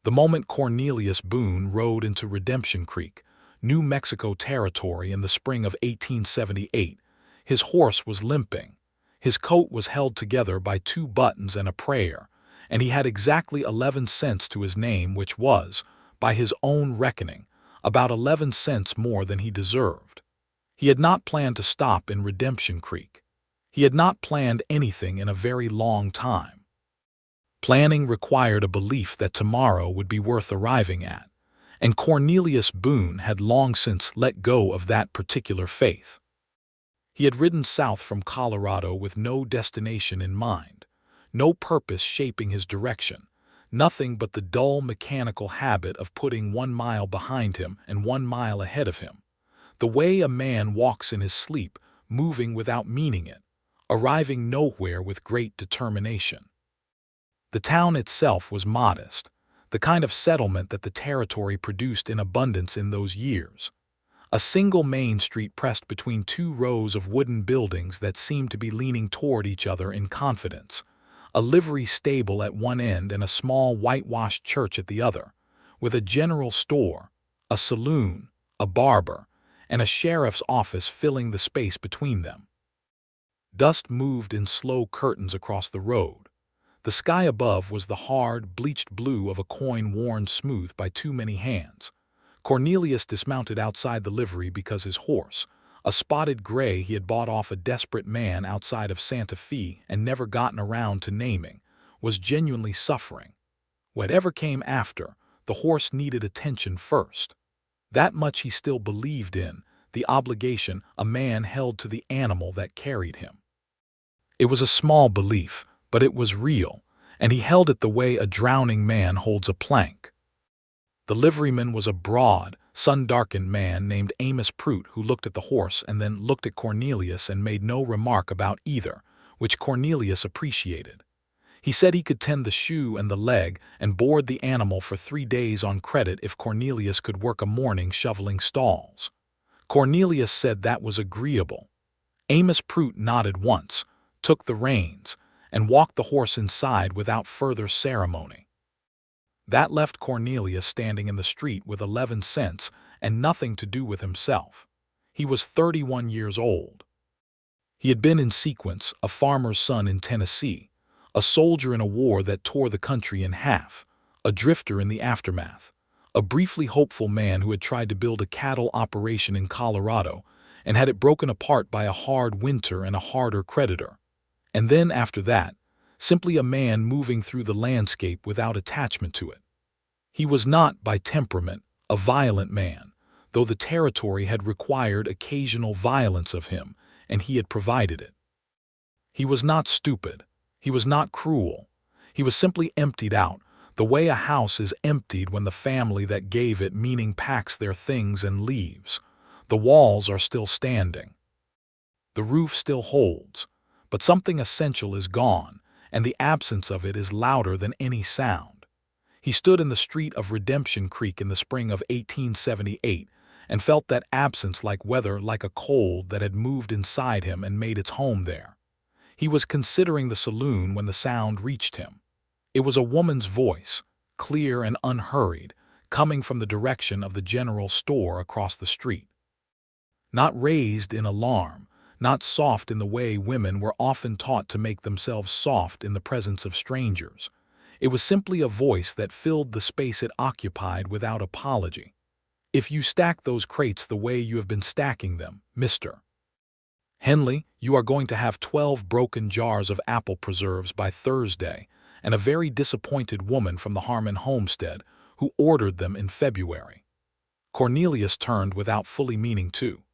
The moment Cornelius Boone rode into Redemption Creek, New Mexico Territory in the spring of 1878, his horse was limping. His coat was held together by 2 buttons and a prayer, and he had exactly 11 cents to his name, which was, by his own reckoning, about 11 cents more than he deserved. He had not planned to stop in Redemption Creek. He had not planned anything in a very long time. Planning required a belief that tomorrow would be worth arriving at, and Cornelius Boone had long since let go of that particular faith. He had ridden south from Colorado with no destination in mind, no purpose shaping his direction, nothing but the dull mechanical habit of putting 1 mile behind him and 1 mile ahead of him, the way a man walks in his sleep, moving without meaning it, arriving nowhere with great determination. The town itself was modest, the kind of settlement that the territory produced in abundance in those years. A single main street pressed between 2 rows of wooden buildings that seemed to be leaning toward each other in confidence, a livery stable at one end and a small whitewashed church at the other, with a general store, a saloon, a barber, and a sheriff's office filling the space between them. Dust moved in slow curtains across the road. The sky above was the hard, bleached blue of a coin worn smooth by too many hands. Cornelius dismounted outside the livery because his horse, a spotted gray he had bought off a desperate man outside of Santa Fe and never gotten around to naming, was genuinely suffering. Whatever came after, the horse needed attention first. That much he still believed in, the obligation a man held to the animal that carried him. It was a small belief, but it was real, and he held it the way a drowning man holds a plank. The liveryman was a broad, sun-darkened man named Amos Prout who looked at the horse and then looked at Cornelius and made no remark about either, which Cornelius appreciated. He said he could tend the shoe and the leg and board the animal for 3 days on credit if Cornelius could work a morning shoveling stalls. Cornelius said that was agreeable. Amos Prout nodded once, took the reins, and walked the horse inside without further ceremony. That left Cornelius standing in the street with 11 cents and nothing to do with himself. He was 31 years old. He had been in sequence, a farmer's son in Tennessee, a soldier in a war that tore the country in half, a drifter in the aftermath, a briefly hopeful man who had tried to build a cattle operation in Colorado and had it broken apart by a hard winter and a harder creditor. And then after that, simply a man moving through the landscape without attachment to it. He was not, by temperament, a violent man, though the territory had required occasional violence of him, and he had provided it. He was not stupid. He was not cruel. He was simply emptied out, the way a house is emptied when the family that gave it meaning packs their things and leaves. The walls are still standing. The roof still holds, but something essential is gone, and the absence of it is louder than any sound. He stood in the street of Redemption Creek in the spring of 1878 and felt that absence like weather, like a cold that had moved inside him and made its home there. He was considering the saloon when the sound reached him. It was a woman's voice, clear and unhurried, coming from the direction of the general store across the street. Not raised in alarm, not soft in the way women were often taught to make themselves soft in the presence of strangers. It was simply a voice that filled the space it occupied without apology. "If you stack those crates the way you have been stacking them, Mr. Henley, you are going to have 12 broken jars of apple preserves by Thursday, and a very disappointed woman from the Harmon homestead who ordered them in February." Cornelius turned without fully meaning to.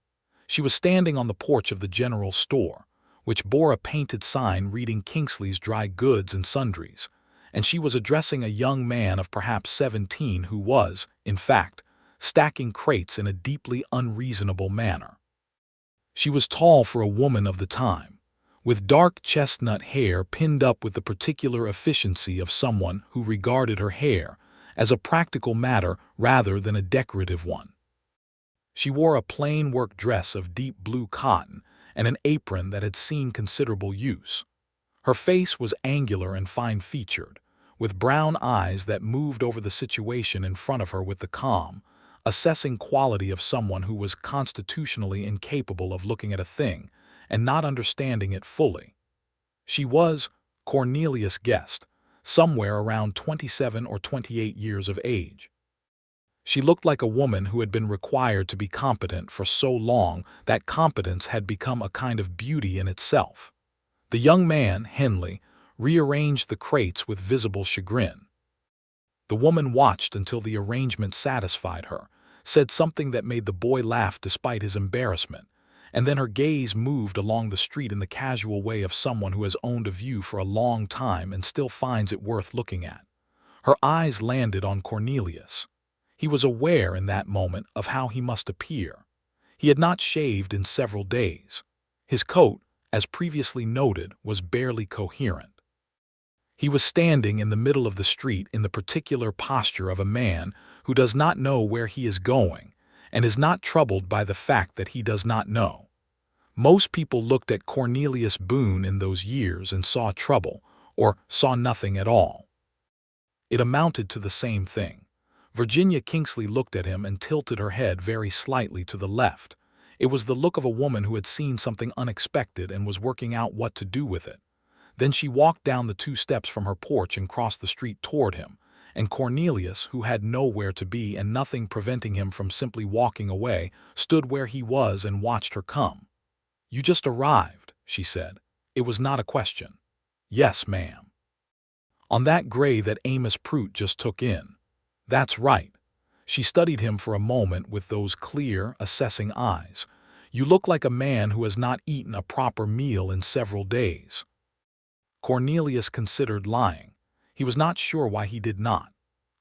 She was standing on the porch of the general store, which bore a painted sign reading Kingsley's Dry Goods and Sundries, and she was addressing a young man of perhaps 17 who was, in fact, stacking crates in a deeply unreasonable manner. She was tall for a woman of the time, with dark chestnut hair pinned up with the particular efficiency of someone who regarded her hair as a practical matter rather than a decorative one. She wore a plain work dress of deep blue cotton and an apron that had seen considerable use. Her face was angular and fine-featured, with brown eyes that moved over the situation in front of her with the calm, assessing quality of someone who was constitutionally incapable of looking at a thing and not understanding it fully. She was, Cornelius guessed, somewhere around 27 or 28 years of age. She looked like a woman who had been required to be competent for so long that competence had become a kind of beauty in itself. The young man, Henley, rearranged the crates with visible chagrin. The woman watched until the arrangement satisfied her, said something that made the boy laugh despite his embarrassment, and then her gaze moved along the street in the casual way of someone who has owned a view for a long time and still finds it worth looking at. Her eyes landed on Cornelius. He was aware in that moment of how he must appear. He had not shaved in several days. His coat, as previously noted, was barely coherent. He was standing in the middle of the street in the particular posture of a man who does not know where he is going and is not troubled by the fact that he does not know. Most people looked at Cornelius Boone in those years and saw trouble, or saw nothing at all. It amounted to the same thing. Virginia Kingsley looked at him and tilted her head very slightly to the left. It was the look of a woman who had seen something unexpected and was working out what to do with it. Then she walked down the 2 steps from her porch and crossed the street toward him, and Cornelius, who had nowhere to be and nothing preventing him from simply walking away, stood where he was and watched her come. "You just arrived," she said. It was not a question. "Yes, ma'am." "On that gray that Amos Prout just took in." "That's right." She studied him for a moment with those clear, assessing eyes. "You look like a man who has not eaten a proper meal in several days." Cornelius considered lying. He was not sure why he did not.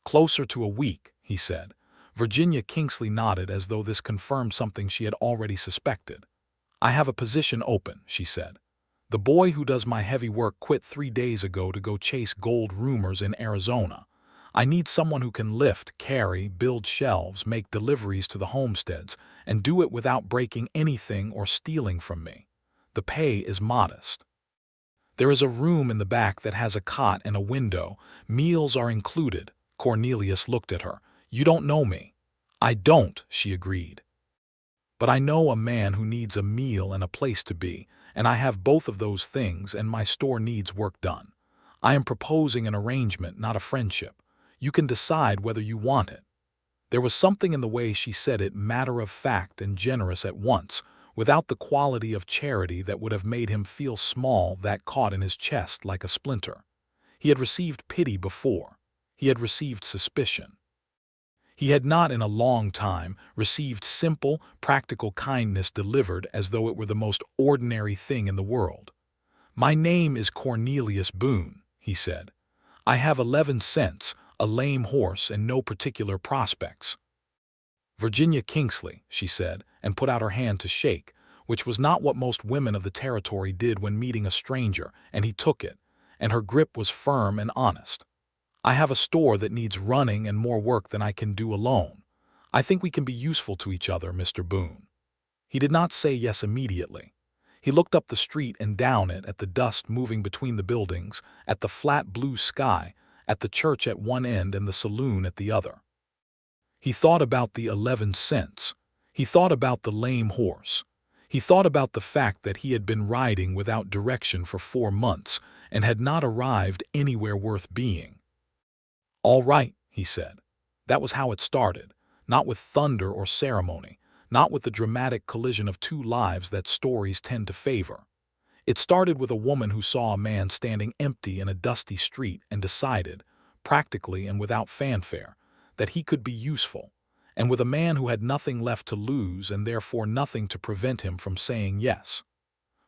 "Closer to a week," he said. Virginia Kingsley nodded as though this confirmed something she had already suspected. "I have a position open," she said. "The boy who does my heavy work quit 3 days ago to go chase gold rumors in Arizona. I need someone who can lift, carry, build shelves, make deliveries to the homesteads, and do it without breaking anything or stealing from me. The pay is modest. There is a room in the back that has a cot and a window. Meals are included." Cornelius looked at her. "You don't know me." "I don't," she agreed. "But I know a man who needs a meal and a place to be, and I have both of those things, and my store needs work done. I am proposing an arrangement, not a friendship. You can decide whether you want it." There was something in the way she said it, matter-of-fact and generous at once, without the quality of charity that would have made him feel small, that caught in his chest like a splinter. He had received pity before. He had received suspicion. He had not in a long time received simple, practical kindness delivered as though it were the most ordinary thing in the world. "My name is Cornelius Boone," he said. "I have 11 cents, a lame horse, and no particular prospects." "Virginia Kingsley," she said, and put out her hand to shake, which was not what most women of the territory did when meeting a stranger, and he took it, and her grip was firm and honest. "I have a store that needs running and more work than I can do alone. I think we can be useful to each other, Mr. Boone." He did not say yes immediately. He looked up the street and down it, at the dust moving between the buildings, at the flat blue sky, at the church at one end and the saloon at the other. He thought about the 11 cents. He thought about the lame horse. He thought about the fact that he had been riding without direction for 4 months and had not arrived anywhere worth being. "All right," he said. That was how it started, not with thunder or ceremony, not with the dramatic collision of 2 lives that stories tend to favor. It started with a woman who saw a man standing empty in a dusty street and decided, practically and without fanfare, that he could be useful, and with a man who had nothing left to lose and therefore nothing to prevent him from saying yes.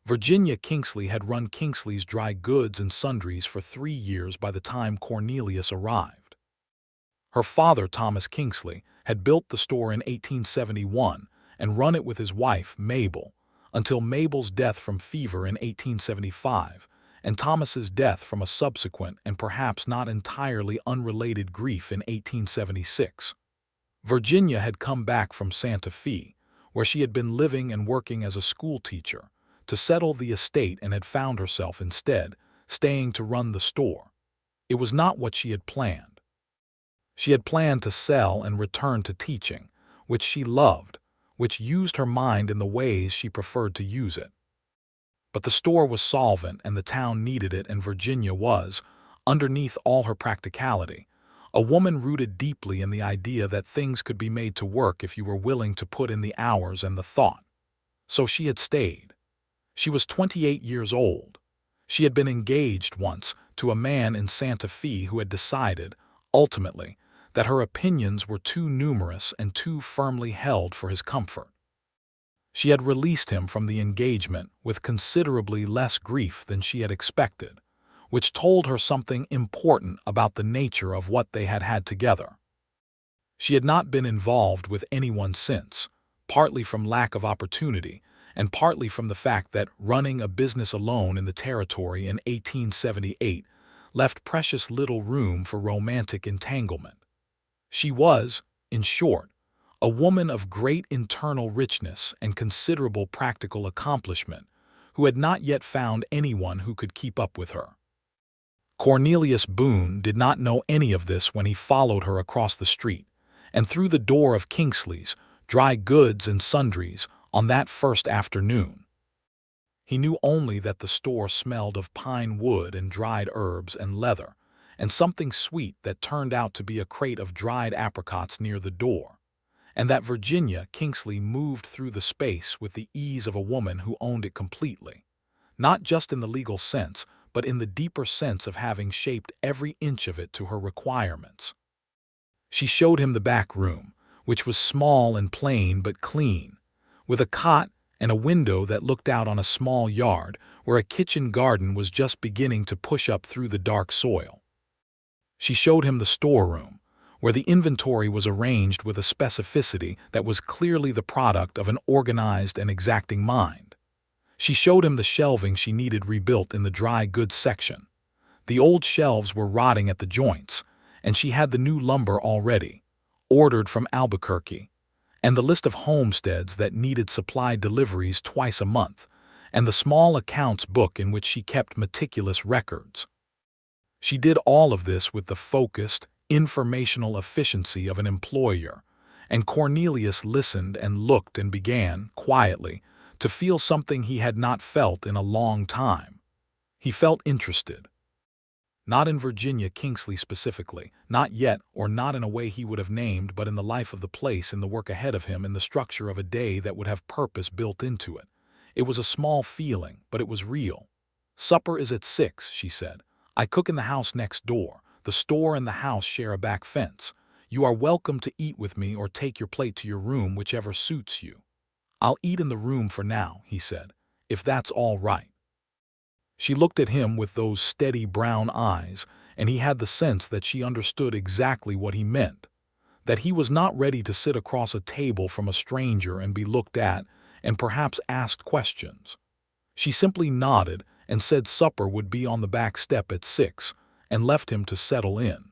Virginia Kingsley had run Kingsley's Dry Goods and Sundries for 3 years by the time Cornelius arrived. Her father, Thomas Kingsley, had built the store in 1871 and run it with his wife, Mabel, until Mabel's death from fever in 1875, and Thomas's death from a subsequent and perhaps not entirely unrelated grief in 1876. Virginia had come back from Santa Fe, where she had been living and working as a school teacher, to settle the estate and had found herself instead staying to run the store. It was not what she had planned. She had planned to sell and return to teaching, which she loved, which used her mind in the ways she preferred to use it. But the store was solvent and the town needed it, and Virginia was, underneath all her practicality, a woman rooted deeply in the idea that things could be made to work if you were willing to put in the hours and the thought. So she had stayed. She was 28 years old. She had been engaged once to a man in Santa Fe who had decided, ultimately, that her opinions were too numerous and too firmly held for his comfort. She had released him from the engagement with considerably less grief than she had expected, which told her something important about the nature of what they had had together. She had not been involved with anyone since, partly from lack of opportunity, and partly from the fact that running a business alone in the territory in 1878 left precious little room for romantic entanglement. She was, in short, a woman of great internal richness and considerable practical accomplishment who had not yet found anyone who could keep up with her. Cornelius Boone did not know any of this when he followed her across the street and through the door of Kingsley's Dry Goods and Sundries on that first afternoon. He knew only that the store smelled of pine wood and dried herbs and leather, and something sweet that turned out to be a crate of dried apricots near the door, and that Virginia Kingsley moved through the space with the ease of a woman who owned it completely, not just in the legal sense, but in the deeper sense of having shaped every inch of it to her requirements. She showed him the back room, which was small and plain but clean, with a cot and a window that looked out on a small yard where a kitchen garden was just beginning to push up through the dark soil. She showed him the storeroom, where the inventory was arranged with a specificity that was clearly the product of an organized and exacting mind. She showed him the shelving she needed rebuilt in the dry goods section. The old shelves were rotting at the joints, and she had the new lumber already, ordered from Albuquerque, and the list of homesteads that needed supply deliveries twice a month, and the small accounts book in which she kept meticulous records. She did all of this with the focused, informational efficiency of an employer, and Cornelius listened and looked and began, quietly, to feel something he had not felt in a long time. He felt interested. Not in Virginia Kingsley specifically, not yet, or not in a way he would have named, but in the life of the place, in the work ahead of him, in the structure of a day that would have purpose built into it. It was a small feeling, but it was real. "Supper is at 6, she said. "I cook in the house next door. The store and the house share a back fence. You are welcome to eat with me or take your plate to your room, whichever suits you." "I'll eat in the room for now," he said, "if that's all right." She looked at him with those steady brown eyes, and he had the sense that she understood exactly what he meant, that he was not ready to sit across a table from a stranger and be looked at and perhaps asked questions. She simply nodded and said supper would be on the back step at 6, and left him to settle in.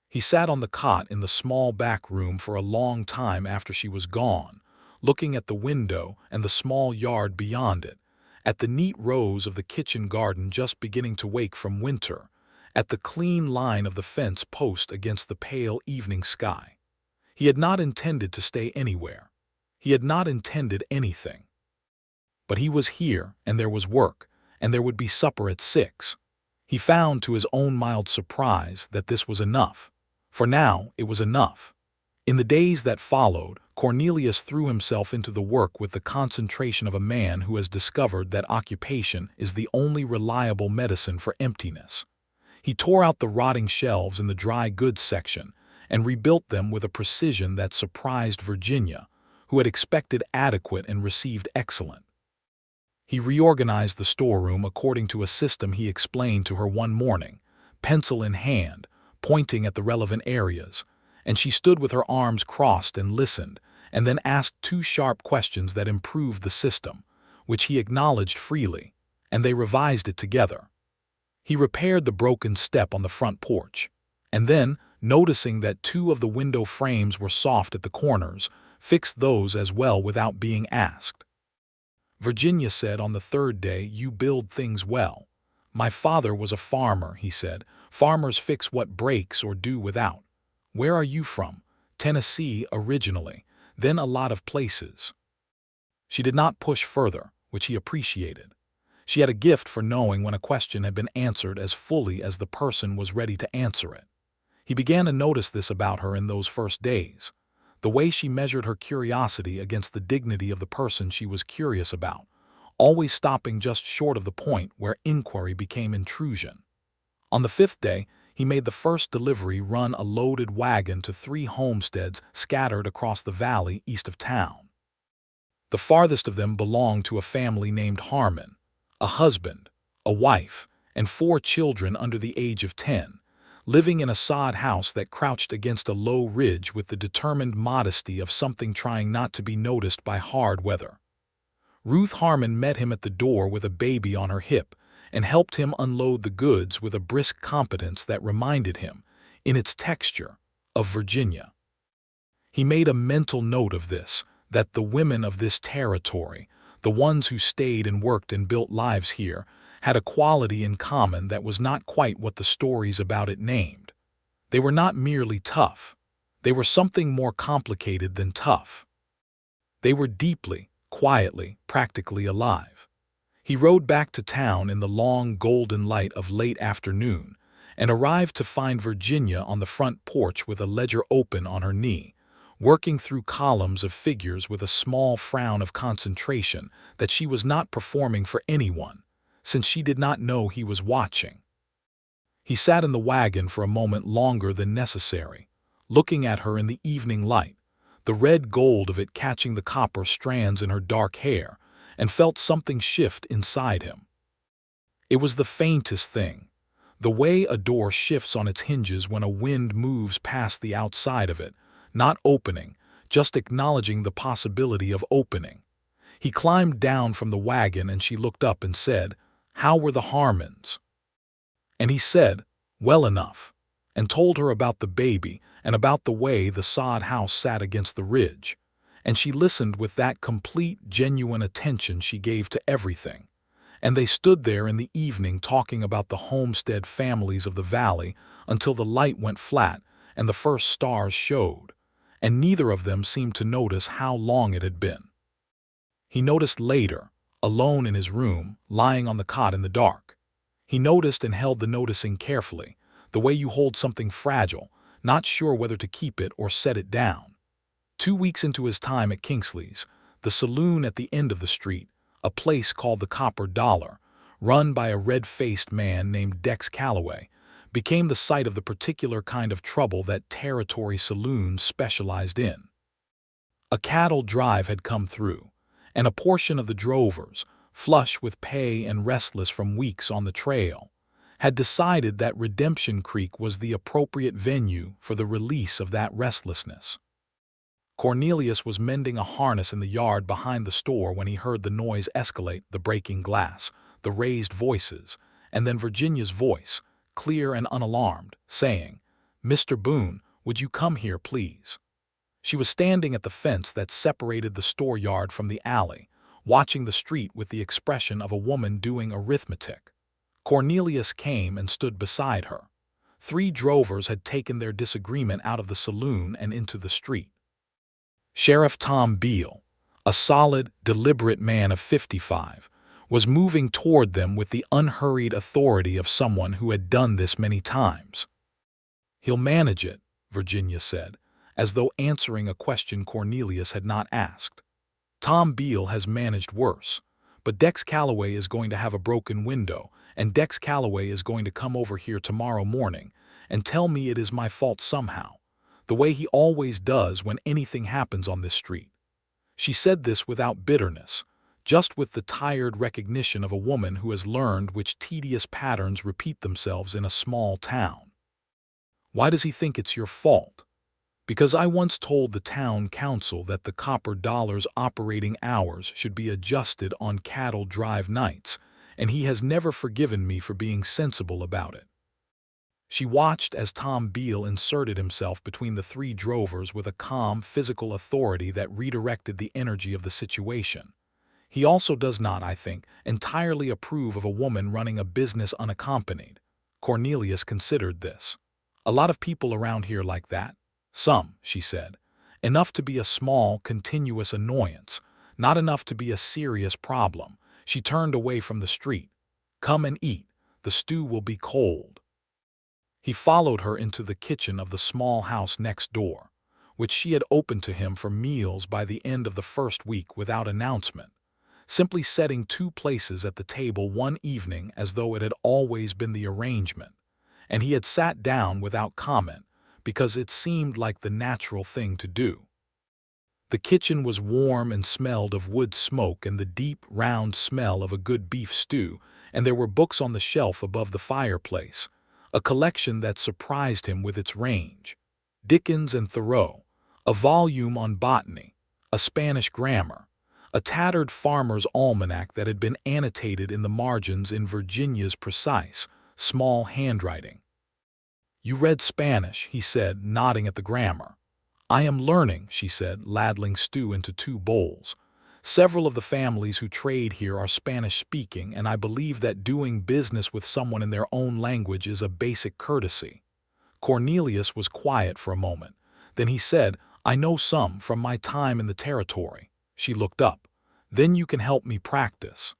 He sat on the cot in the small back room for a long time after she was gone, looking at the window and the small yard beyond it, at the neat rows of the kitchen garden just beginning to wake from winter, at the clean line of the fence post against the pale evening sky. He had not intended to stay anywhere. He had not intended anything. But he was here, and there was work, and there would be supper at 6. He found, to his own mild surprise, that this was enough. For now, it was enough. In the days that followed, Cornelius threw himself into the work with the concentration of a man who has discovered that occupation is the only reliable medicine for emptiness. He tore out the rotting shelves in the dry goods section and rebuilt them with a precision that surprised Virginia, who had expected adequate and received excellent. He reorganized the storeroom according to a system he explained to her one morning, pencil in hand, pointing at the relevant areas, and she stood with her arms crossed and listened, and then asked 2 sharp questions that improved the system, which he acknowledged freely, and they revised it together. He repaired the broken step on the front porch, and then, noticing that 2 of the window frames were soft at the corners, fixed those as well without being asked. Virginia said on the 3rd day, "You build things well. "My father was a farmer," he said. "Farmers fix what breaks or do without." "Where are you from?" "Tennessee originally, then a lot of places." She did not push further, which he appreciated. She had a gift for knowing when a question had been answered as fully as the person was ready to answer it. He began to notice this about her in those first days. The way she measured her curiosity against the dignity of the person she was curious about, always stopping just short of the point where inquiry became intrusion. On the 5th day, he made the first delivery run a loaded wagon to 3 homesteads scattered across the valley east of town. The farthest of them belonged to a family named Harmon, a husband, a wife, and 4 children under the age of 10, living in a sod house that crouched against a low ridge with the determined modesty of something trying not to be noticed by hard weather. Ruth Harmon met him at the door with a baby on her hip and helped him unload the goods with a brisk competence that reminded him, in its texture, of Virginia. He made a mental note of this, that the women of this territory, the ones who stayed and worked and built lives here, had a quality in common that was not quite what the stories about it named. They were not merely tough. They were something more complicated than tough. They were deeply, quietly, practically alive. He rode back to town in the long golden light of late afternoon and arrived to find Virginia on the front porch with a ledger open on her knee, working through columns of figures with a small frown of concentration that she was not performing for anyone, since she did not know he was watching. He sat in the wagon for a moment longer than necessary, looking at her in the evening light, the red gold of it catching the copper strands in her dark hair, and felt something shift inside him. It was the faintest thing, the way a door shifts on its hinges when a wind moves past the outside of it, not opening, just acknowledging the possibility of opening. He climbed down from the wagon and she looked up and said, "How were the Harmons?" And he said, "Well enough," and told her about the baby and about the way the sod house sat against the ridge. And she listened with that complete, genuine attention she gave to everything. And they stood there in the evening talking about the homestead families of the valley until the light went flat and the first stars showed, and neither of them seemed to notice how long it had been. He noticed later, alone in his room, lying on the cot in the dark. He noticed and held the noticing carefully, the way you hold something fragile, not sure whether to keep it or set it down. 2 weeks into his time at Kingsley's, the saloon at the end of the street, a place called the Copper Dollar, run by a red-faced man named Dex Calloway, became the site of the particular kind of trouble that territory saloons specialized in. A cattle drive had come through, and a portion of the drovers, flush with pay and restless from weeks on the trail, had decided that Redemption Creek was the appropriate venue for the release of that restlessness. Cornelius was mending a harness in the yard behind the store when he heard the noise escalate, the breaking glass, the raised voices, and then Virginia's voice, clear and unalarmed, saying, "Mr. Boone, would you come here, please?" She was standing at the fence that separated the store yard from the alley, watching the street with the expression of a woman doing arithmetic. Cornelius came and stood beside her. 3 drovers had taken their disagreement out of the saloon and into the street. Sheriff Tom Beale, a solid, deliberate man of 55, was moving toward them with the unhurried authority of someone who had done this many times. "He'll manage it," Virginia said, as though answering a question Cornelius had not asked. "Tom Beale has managed worse, but Dex Calloway is going to have a broken window, and Dex Calloway is going to come over here tomorrow morning and tell me it is my fault somehow, the way he always does when anything happens on this street." She said this without bitterness, just with the tired recognition of a woman who has learned which tedious patterns repeat themselves in a small town. "Why does he think it's your fault?" "Because I once told the town council that the Copper Dollar's operating hours should be adjusted on cattle drive nights, and he has never forgiven me for being sensible about it." She watched as Tom Beale inserted himself between the 3 drovers with a calm, physical authority that redirected the energy of the situation. He also does not, I think, entirely approve of a woman running a business unaccompanied. Cornelius considered this. A lot of people around here like that. Some, she said. Enough to be a small, continuous annoyance, not enough to be a serious problem. She turned away from the street. Come and eat. The stew will be cold. He followed her into the kitchen of the small house next door, which she had opened to him for meals by the end of the first week without announcement, simply setting two places at the table one evening as though it had always been the arrangement, and he had sat down without comment because it seemed like the natural thing to do. The kitchen was warm and smelled of wood smoke and the deep, round smell of a good beef stew, and there were books on the shelf above the fireplace, a collection that surprised him with its range. Dickens and Thoreau, a volume on botany, a Spanish grammar, a tattered farmer's almanac that had been annotated in the margins in Virginia's precise, small handwriting. "You read Spanish," he said, nodding at the grammar. "I am learning," she said, ladling stew into two bowls. "Several of the families who trade here are Spanish-speaking, and I believe that doing business with someone in their own language is a basic courtesy." Cornelius was quiet for a moment. Then he said, "I know some from my time in the territory." She looked up. "Then you can help me practice."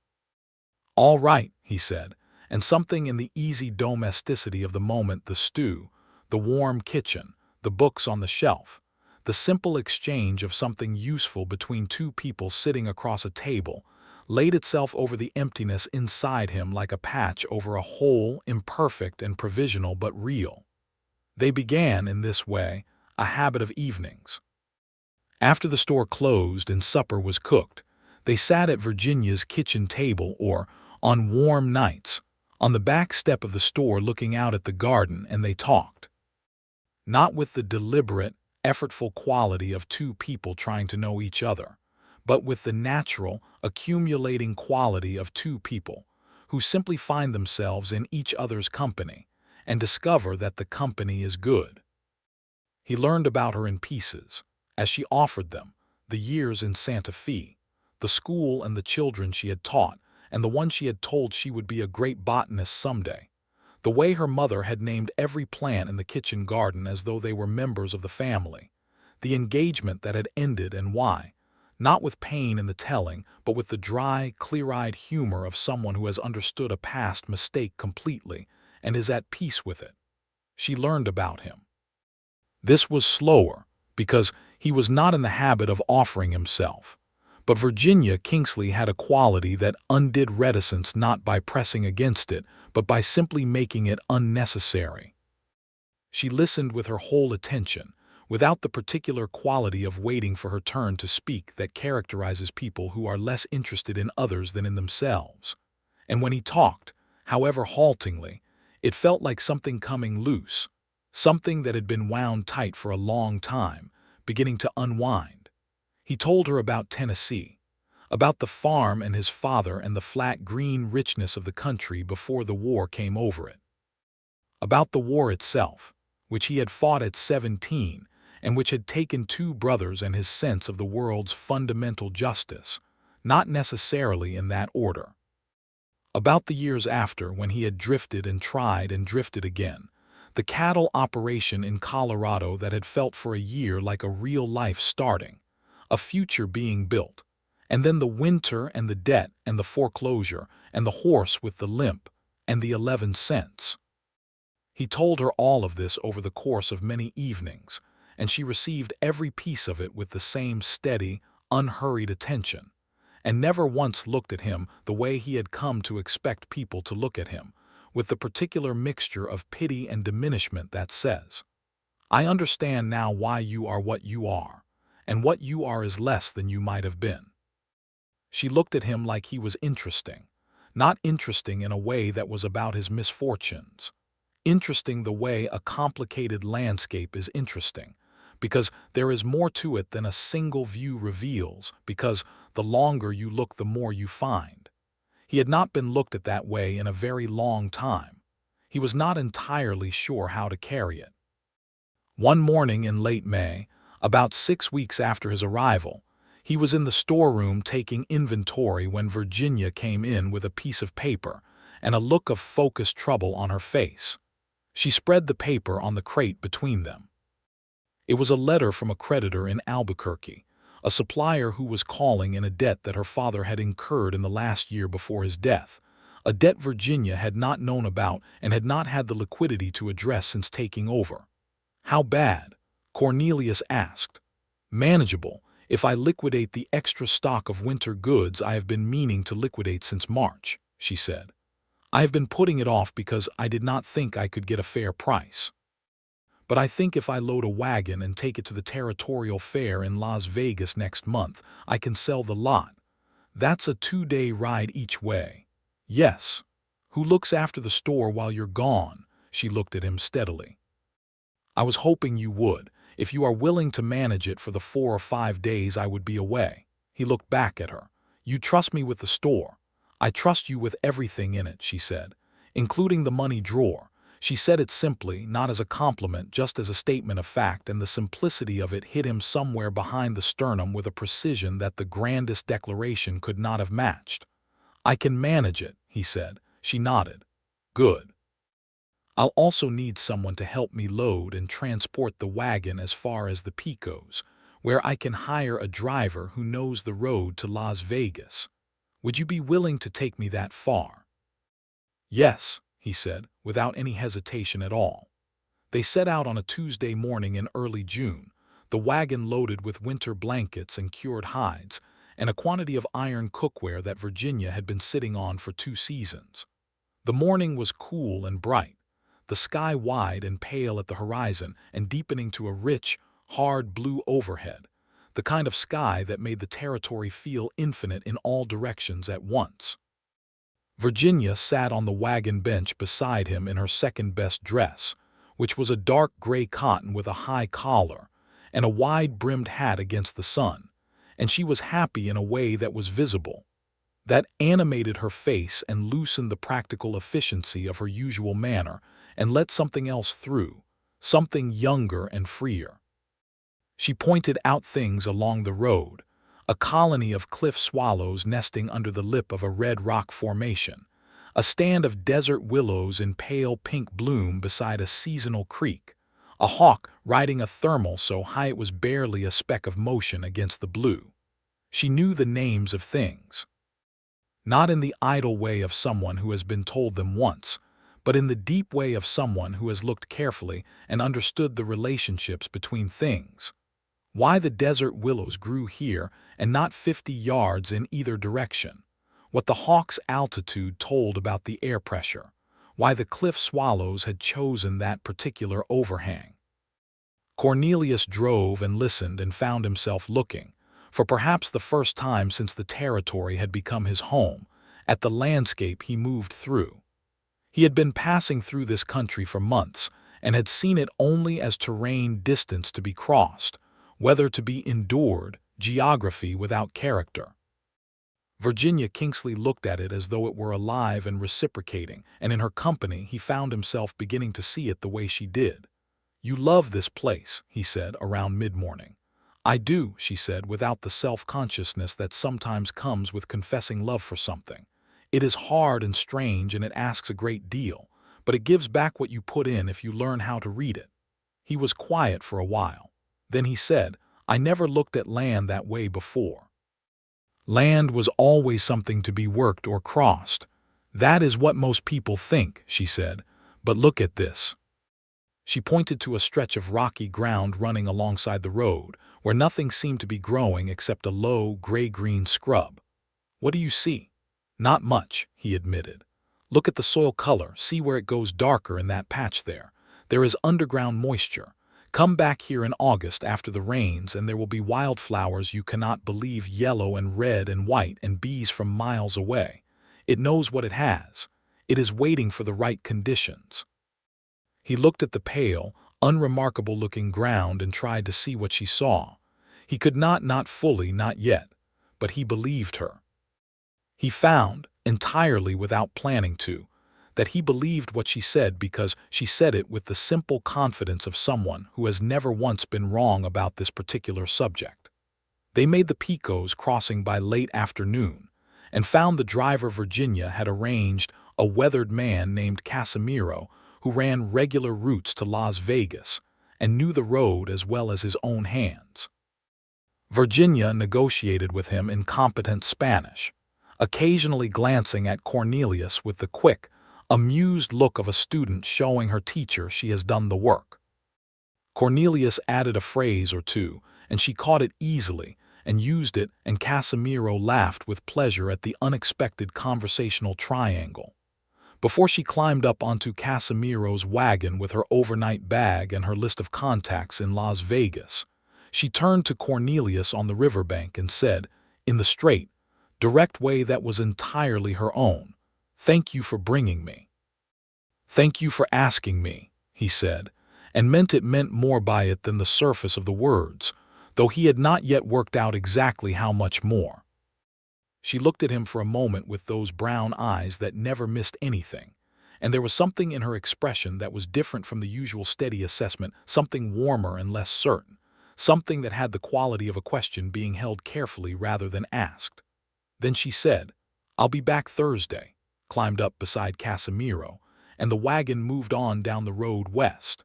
"All right," he said, and something in the easy domesticity of the moment, the stew, the warm kitchen, the books on the shelf, the simple exchange of something useful between two people sitting across a table, laid itself over the emptiness inside him like a patch over a hole, imperfect and provisional but real. They began, in this way, a habit of evenings. After the store closed and supper was cooked, they sat at Virginia's kitchen table or, on warm nights, on the back step of the store looking out at the garden, and they talked. Not with the deliberate, effortful quality of two people trying to know each other, but with the natural, accumulating quality of two people who simply find themselves in each other's company and discover that the company is good. He learned about her in pieces, as she offered them, the years in Santa Fe, the school and the children she had taught, and the one she had told she would be a great botanist someday, the way her mother had named every plant in the kitchen garden as though they were members of the family, the engagement that had ended and why, not with pain in the telling, but with the dry, clear-eyed humor of someone who has understood a past mistake completely and is at peace with it. She learned about him. This was slower, because he was not in the habit of offering himself. But Virginia Kingsley had a quality that undid reticence not by pressing against it, but by simply making it unnecessary. She listened with her whole attention, without the particular quality of waiting for her turn to speak that characterizes people who are less interested in others than in themselves. And when he talked, however haltingly, it felt like something coming loose, something that had been wound tight for a long time, beginning to unwind. He told her about Tennessee, about the farm and his father and the flat green richness of the country before the war came over it. About the war itself, which he had fought at 17 and which had taken two brothers and his sense of the world's fundamental justice, not necessarily in that order. About the years after, when he had drifted and tried and drifted again, the cattle operation in Colorado that had felt for a year like a real life starting, a future being built, and then the winter and the debt and the foreclosure and the horse with the limp and the 11 cents. He told her all of this over the course of many evenings, and she received every piece of it with the same steady, unhurried attention, and never once looked at him the way he had come to expect people to look at him, with the particular mixture of pity and diminishment that says, "I understand now why you are what you are, and what you are is less than you might have been." She looked at him like he was interesting, not interesting in a way that was about his misfortunes, interesting the way a complicated landscape is interesting, because there is more to it than a single view reveals, because the longer you look the more you find. He had not been looked at that way in a very long time. He was not entirely sure how to carry it. One morning in late May, about 6 weeks after his arrival, He was in the storeroom taking inventory when Virginia came in with a piece of paper and a look of focused trouble on her face. She spread the paper on the crate between them. It was a letter from a creditor in Albuquerque, a supplier who was calling in a debt that her father had incurred in the last year before his death, a debt Virginia had not known about and had not had the liquidity to address since taking over. "How bad?" Cornelius asked. "Manageable, if I liquidate the extra stock of winter goods I have been meaning to liquidate since March," she said. "I have been putting it off because I did not think I could get a fair price. But I think if I load a wagon and take it to the territorial fair in Las Vegas next month, I can sell the lot. That's a 2-day ride each way." "Yes. Who looks after the store while you're gone?" She looked at him steadily. "I was hoping you would. If you are willing to manage it for the 4 or 5 days I would be away." He looked back at her. "You trust me with the store." "I trust you with everything in it," she said, "including the money drawer." She said it simply, not as a compliment, just as a statement of fact, and the simplicity of it hit him somewhere behind the sternum with a precision that the grandest declaration could not have matched. "I can manage it," he said. She nodded. "Good. I'll also need someone to help me load and transport the wagon as far as the Picos, where I can hire a driver who knows the road to Las Vegas. Would you be willing to take me that far?" "Yes," he said, without any hesitation at all. They set out on a Tuesday morning in early June, the wagon loaded with winter blankets and cured hides, and a quantity of iron cookware that Virginia had been sitting on for 2 seasons. The morning was cool and bright, the sky wide and pale at the horizon and deepening to a rich, hard blue overhead, the kind of sky that made the territory feel infinite in all directions at once. Virginia sat on the wagon bench beside him in her second-best dress, which was a dark gray cotton with a high collar and a wide-brimmed hat against the sun, and she was happy in a way that was visible, that animated her face and loosened the practical efficiency of her usual manner and let something else through, something younger and freer. She pointed out things along the road, a colony of cliff swallows nesting under the lip of a red rock formation, a stand of desert willows in pale pink bloom beside a seasonal creek, a hawk riding a thermal so high it was barely a speck of motion against the blue. She knew the names of things. Not in the idle way of someone who has been told them once, but in the deep way of someone who has looked carefully and understood the relationships between things. Why the desert willows grew here and not 50 yards in either direction. What the hawk's altitude told about the air pressure. Why the cliff swallows had chosen that particular overhang. Cornelius drove and listened and found himself looking, for perhaps the first time since the territory had become his home, at the landscape he moved through. He had been passing through this country for months and had seen it only as terrain distance to be crossed, weather to be endured, geography without character. Virginia Kingsley looked at it as though it were alive and reciprocating, and in her company he found himself beginning to see it the way she did. "You love this place," he said around mid-morning. "I do," she said, without the self-consciousness that sometimes comes with confessing love for something. "It is hard and strange and it asks a great deal, but it gives back what you put in if you learn how to read it." He was quiet for a while. Then he said, "I never looked at land that way before. Land was always something to be worked or crossed. That is what most people think," she said, "but look at this." She pointed to a stretch of rocky ground running alongside the road, where nothing seemed to be growing except a low, gray-green scrub. "What do you see?" "Not much," he admitted. "Look at the soil color, see where it goes darker in that patch there. There is underground moisture. Come back here in August after the rains and there will be wildflowers you cannot believe, yellow and red and white, and bees from miles away. It knows what it has. It is waiting for the right conditions." He looked at the pale, unremarkable-looking ground and tried to see what she saw. He could not fully, not yet, but he believed her. He found, entirely without planning to, that he believed what she said because she said it with the simple confidence of someone who has never once been wrong about this particular subject. They made the Pecos crossing by late afternoon and found the driver Virginia had arranged a weathered man named Casimiro who ran regular routes to Las Vegas and knew the road as well as his own hands. Virginia negotiated with him in competent Spanish, occasionally glancing at Cornelius with the quick, amused look of a student showing her teacher she has done the work. Cornelius added a phrase or two, and she caught it easily and used it, and Casimiro laughed with pleasure at the unexpected conversational triangle. Before she climbed up onto Casimiro's wagon with her overnight bag and her list of contacts in Las Vegas, she turned to Cornelius on the riverbank and said, in the straight, direct way that was entirely her own, "Thank you for bringing me." "Thank you for asking me," he said, and meant more by it than the surface of the words, though he had not yet worked out exactly how much more. She looked at him for a moment with those brown eyes that never missed anything, and there was something in her expression that was different from the usual steady assessment, something warmer and less certain, something that had the quality of a question being held carefully rather than asked. Then she said, "I'll be back Thursday," climbed up beside Casimiro, and the wagon moved on down the road west.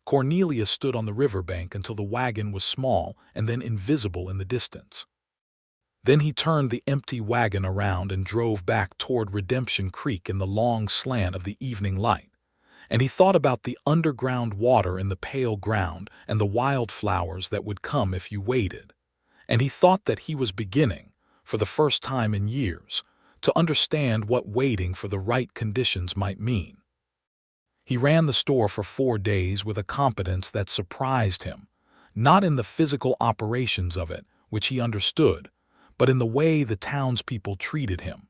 Cornelius stood on the riverbank until the wagon was small and then invisible in the distance. Then he turned the empty wagon around and drove back toward Redemption Creek in the long slant of the evening light. And he thought about the underground water in the pale ground and the wildflowers that would come if you waited. And he thought that he was beginning, for the first time in years, to understand what waiting for the right conditions might mean. He ran the store for 4 days with a competence that surprised him, not in the physical operations of it, which he understood, but in the way the townspeople treated him.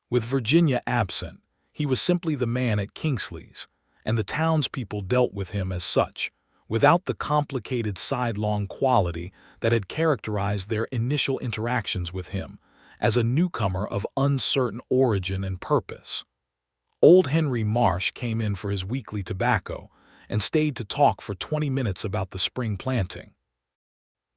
With Virginia absent, he was simply the man at Kingsley's, and the townspeople dealt with him as such, without the complicated sidelong quality that had characterized their initial interactions with him, as a newcomer of uncertain origin and purpose. Old Henry Marsh came in for his weekly tobacco and stayed to talk for 20 minutes about the spring planting.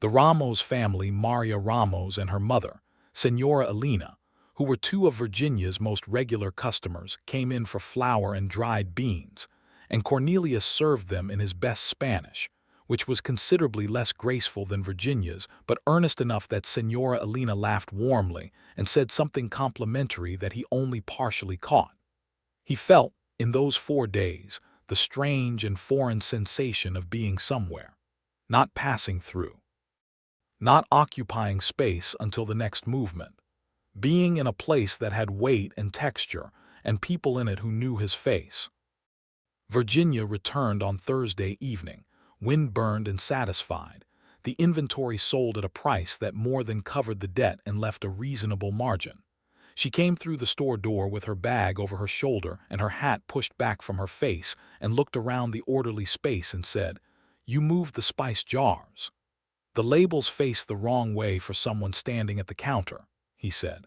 The Ramos family, Maria Ramos and her mother, Senora Elena, who were 2 of Virginia's most regular customers, came in for flour and dried beans, and Cornelius served them in his best Spanish, which was considerably less graceful than Virginia's, but earnest enough that Senora Elena laughed warmly and said something complimentary that he only partially caught. He felt, in those 4 days, the strange and foreign sensation of being somewhere, not passing through, not occupying space until the next movement, being in a place that had weight and texture and people in it who knew his face. Virginia returned on Thursday evening, wind-burned and satisfied, the inventory sold at a price that more than covered the debt and left a reasonable margin. She came through the store door with her bag over her shoulder and her hat pushed back from her face and looked around the orderly space and said, "You moved the spice jars." "The labels face the wrong way for someone standing at the counter," he said.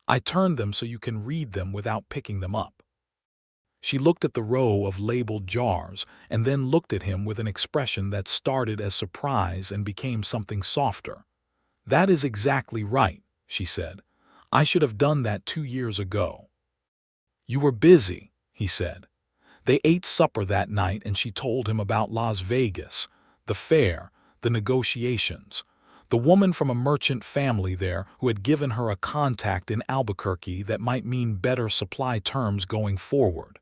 "I turned them so you can read them without picking them up." She looked at the row of labeled jars and then looked at him with an expression that started as surprise and became something softer. "That is exactly right," she said. "I should have done that 2 years ago." "You were busy," he said. They ate supper that night and she told him about Las Vegas, the fair, the negotiations, the woman from a merchant family there who had given her a contact in Albuquerque that might mean better supply terms going forward.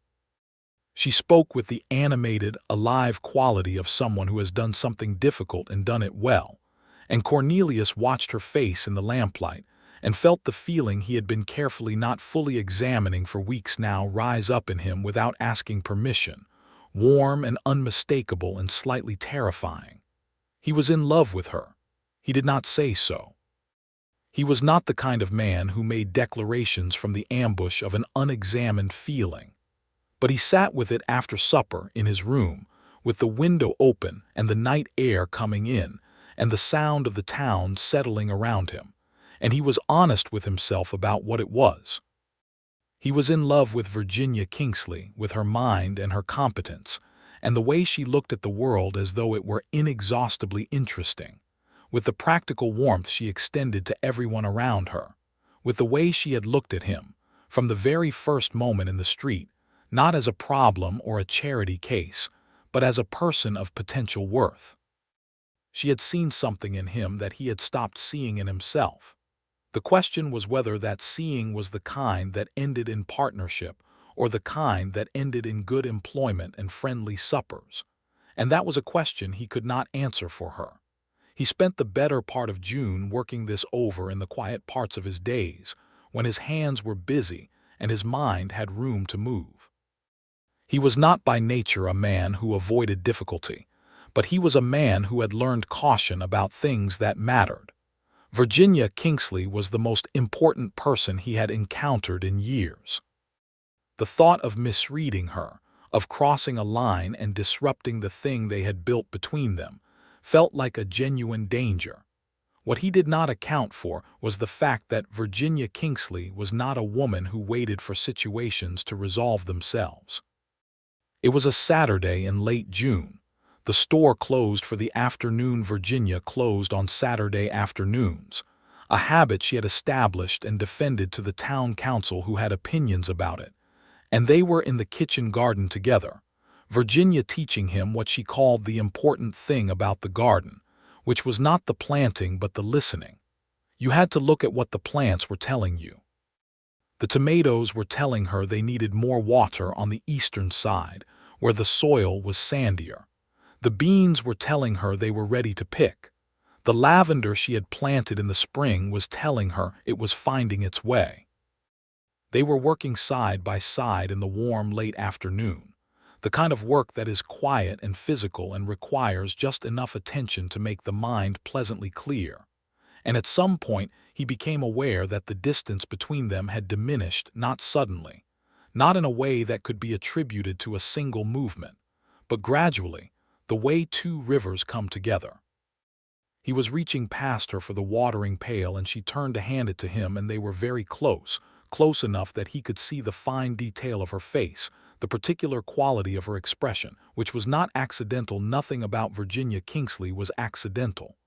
She spoke with the animated, alive quality of someone who has done something difficult and done it well, and Cornelius watched her face in the lamplight and felt the feeling he had been carefully not fully examining for weeks now rise up in him without asking permission, warm and unmistakable and slightly terrifying. He was in love with her. He did not say so. He was not the kind of man who made declarations from the ambush of an unexamined feeling. But he sat with it after supper in his room, with the window open and the night air coming in, and the sound of the town settling around him, and he was honest with himself about what it was. He was in love with Virginia Kingsley, with her mind and her competence, and the way she looked at the world as though it were inexhaustibly interesting, with the practical warmth she extended to everyone around her, with the way she had looked at him, from the very first moment in the street, not as a problem or a charity case, but as a person of potential worth. She had seen something in him that he had stopped seeing in himself. The question was whether that seeing was the kind that ended in partnership or the kind that ended in good employment and friendly suppers. And that was a question he could not answer for her. He spent the better part of June working this over in the quiet parts of his days, when his hands were busy and his mind had room to move. He was not by nature a man who avoided difficulty, but he was a man who had learned caution about things that mattered. Virginia Kingsley was the most important person he had encountered in years. The thought of misreading her, of crossing a line and disrupting the thing they had built between them, felt like a genuine danger. What he did not account for was the fact that Virginia Kingsley was not a woman who waited for situations to resolve themselves. It was a Saturday in late June. The store closed for the afternoon. Virginia closed on Saturday afternoons, a habit she had established and defended to the town council who had opinions about it. And they were in the kitchen garden together, Virginia teaching him what she called the important thing about the garden, which was not the planting but the listening. You had to look at what the plants were telling you. The tomatoes were telling her they needed more water on the eastern side, where the soil was sandier. The beans were telling her they were ready to pick. The lavender she had planted in the spring was telling her it was finding its way. They were working side by side in the warm late afternoon, the kind of work that is quiet and physical and requires just enough attention to make the mind pleasantly clear. And at some point he became aware that the distance between them had diminished, not suddenly, not in a way that could be attributed to a single movement, but gradually, the way two rivers come together. He was reaching past her for the watering pail and she turned to hand it to him, and they were very close, close enough that he could see the fine detail of her face, the particular quality of her expression, which was not accidental. Nothing about Virginia Kingsley was accidental.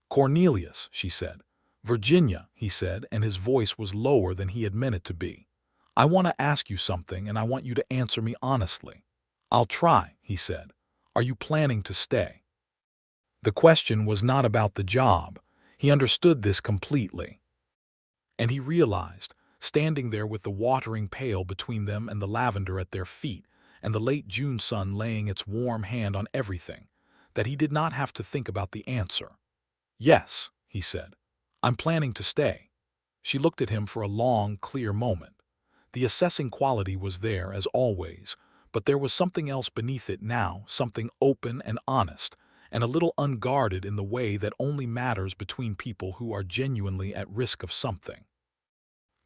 "Cornelius," she said. "Virginia," he said, and his voice was lower than he had meant it to be. "I want to ask you something, and I want you to answer me honestly." "I'll try," he said. "Are you planning to stay?" The question was not about the job. He understood this completely. And he realized, standing there with the watering pail between them and the lavender at their feet, and the late June sun laying its warm hand on everything, that he did not have to think about the answer. "Yes," he said. "I'm planning to stay." She looked at him for a long, clear moment. The assessing quality was there, as always, but there was something else beneath it now, something open and honest, and a little unguarded in the way that only matters between people who are genuinely at risk of something.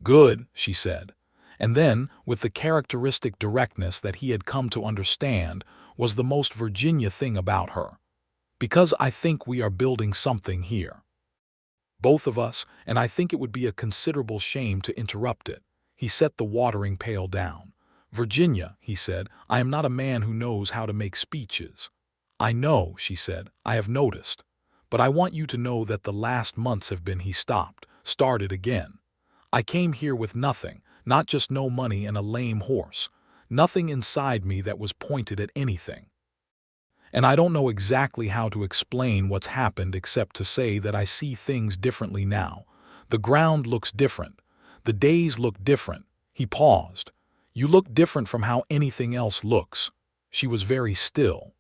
"Good," she said. And then, with the characteristic directness that he had come to understand was the most Virginia thing about her. "Because I think we are building something here. Both of us, and I think it would be a considerable shame to interrupt it." He set the watering pail down. "Virginia," he said, "I am not a man who knows how to make speeches." "I know," she said, "I have noticed. But I want you to know that the last months have been—" He started again. "I came here with nothing, not just no money and a lame horse, nothing inside me that was pointed at anything. And I don't know exactly how to explain what's happened except to say that I see things differently now. The ground looks different. The days look different." He paused. "You look different from how anything else looks." She was very still.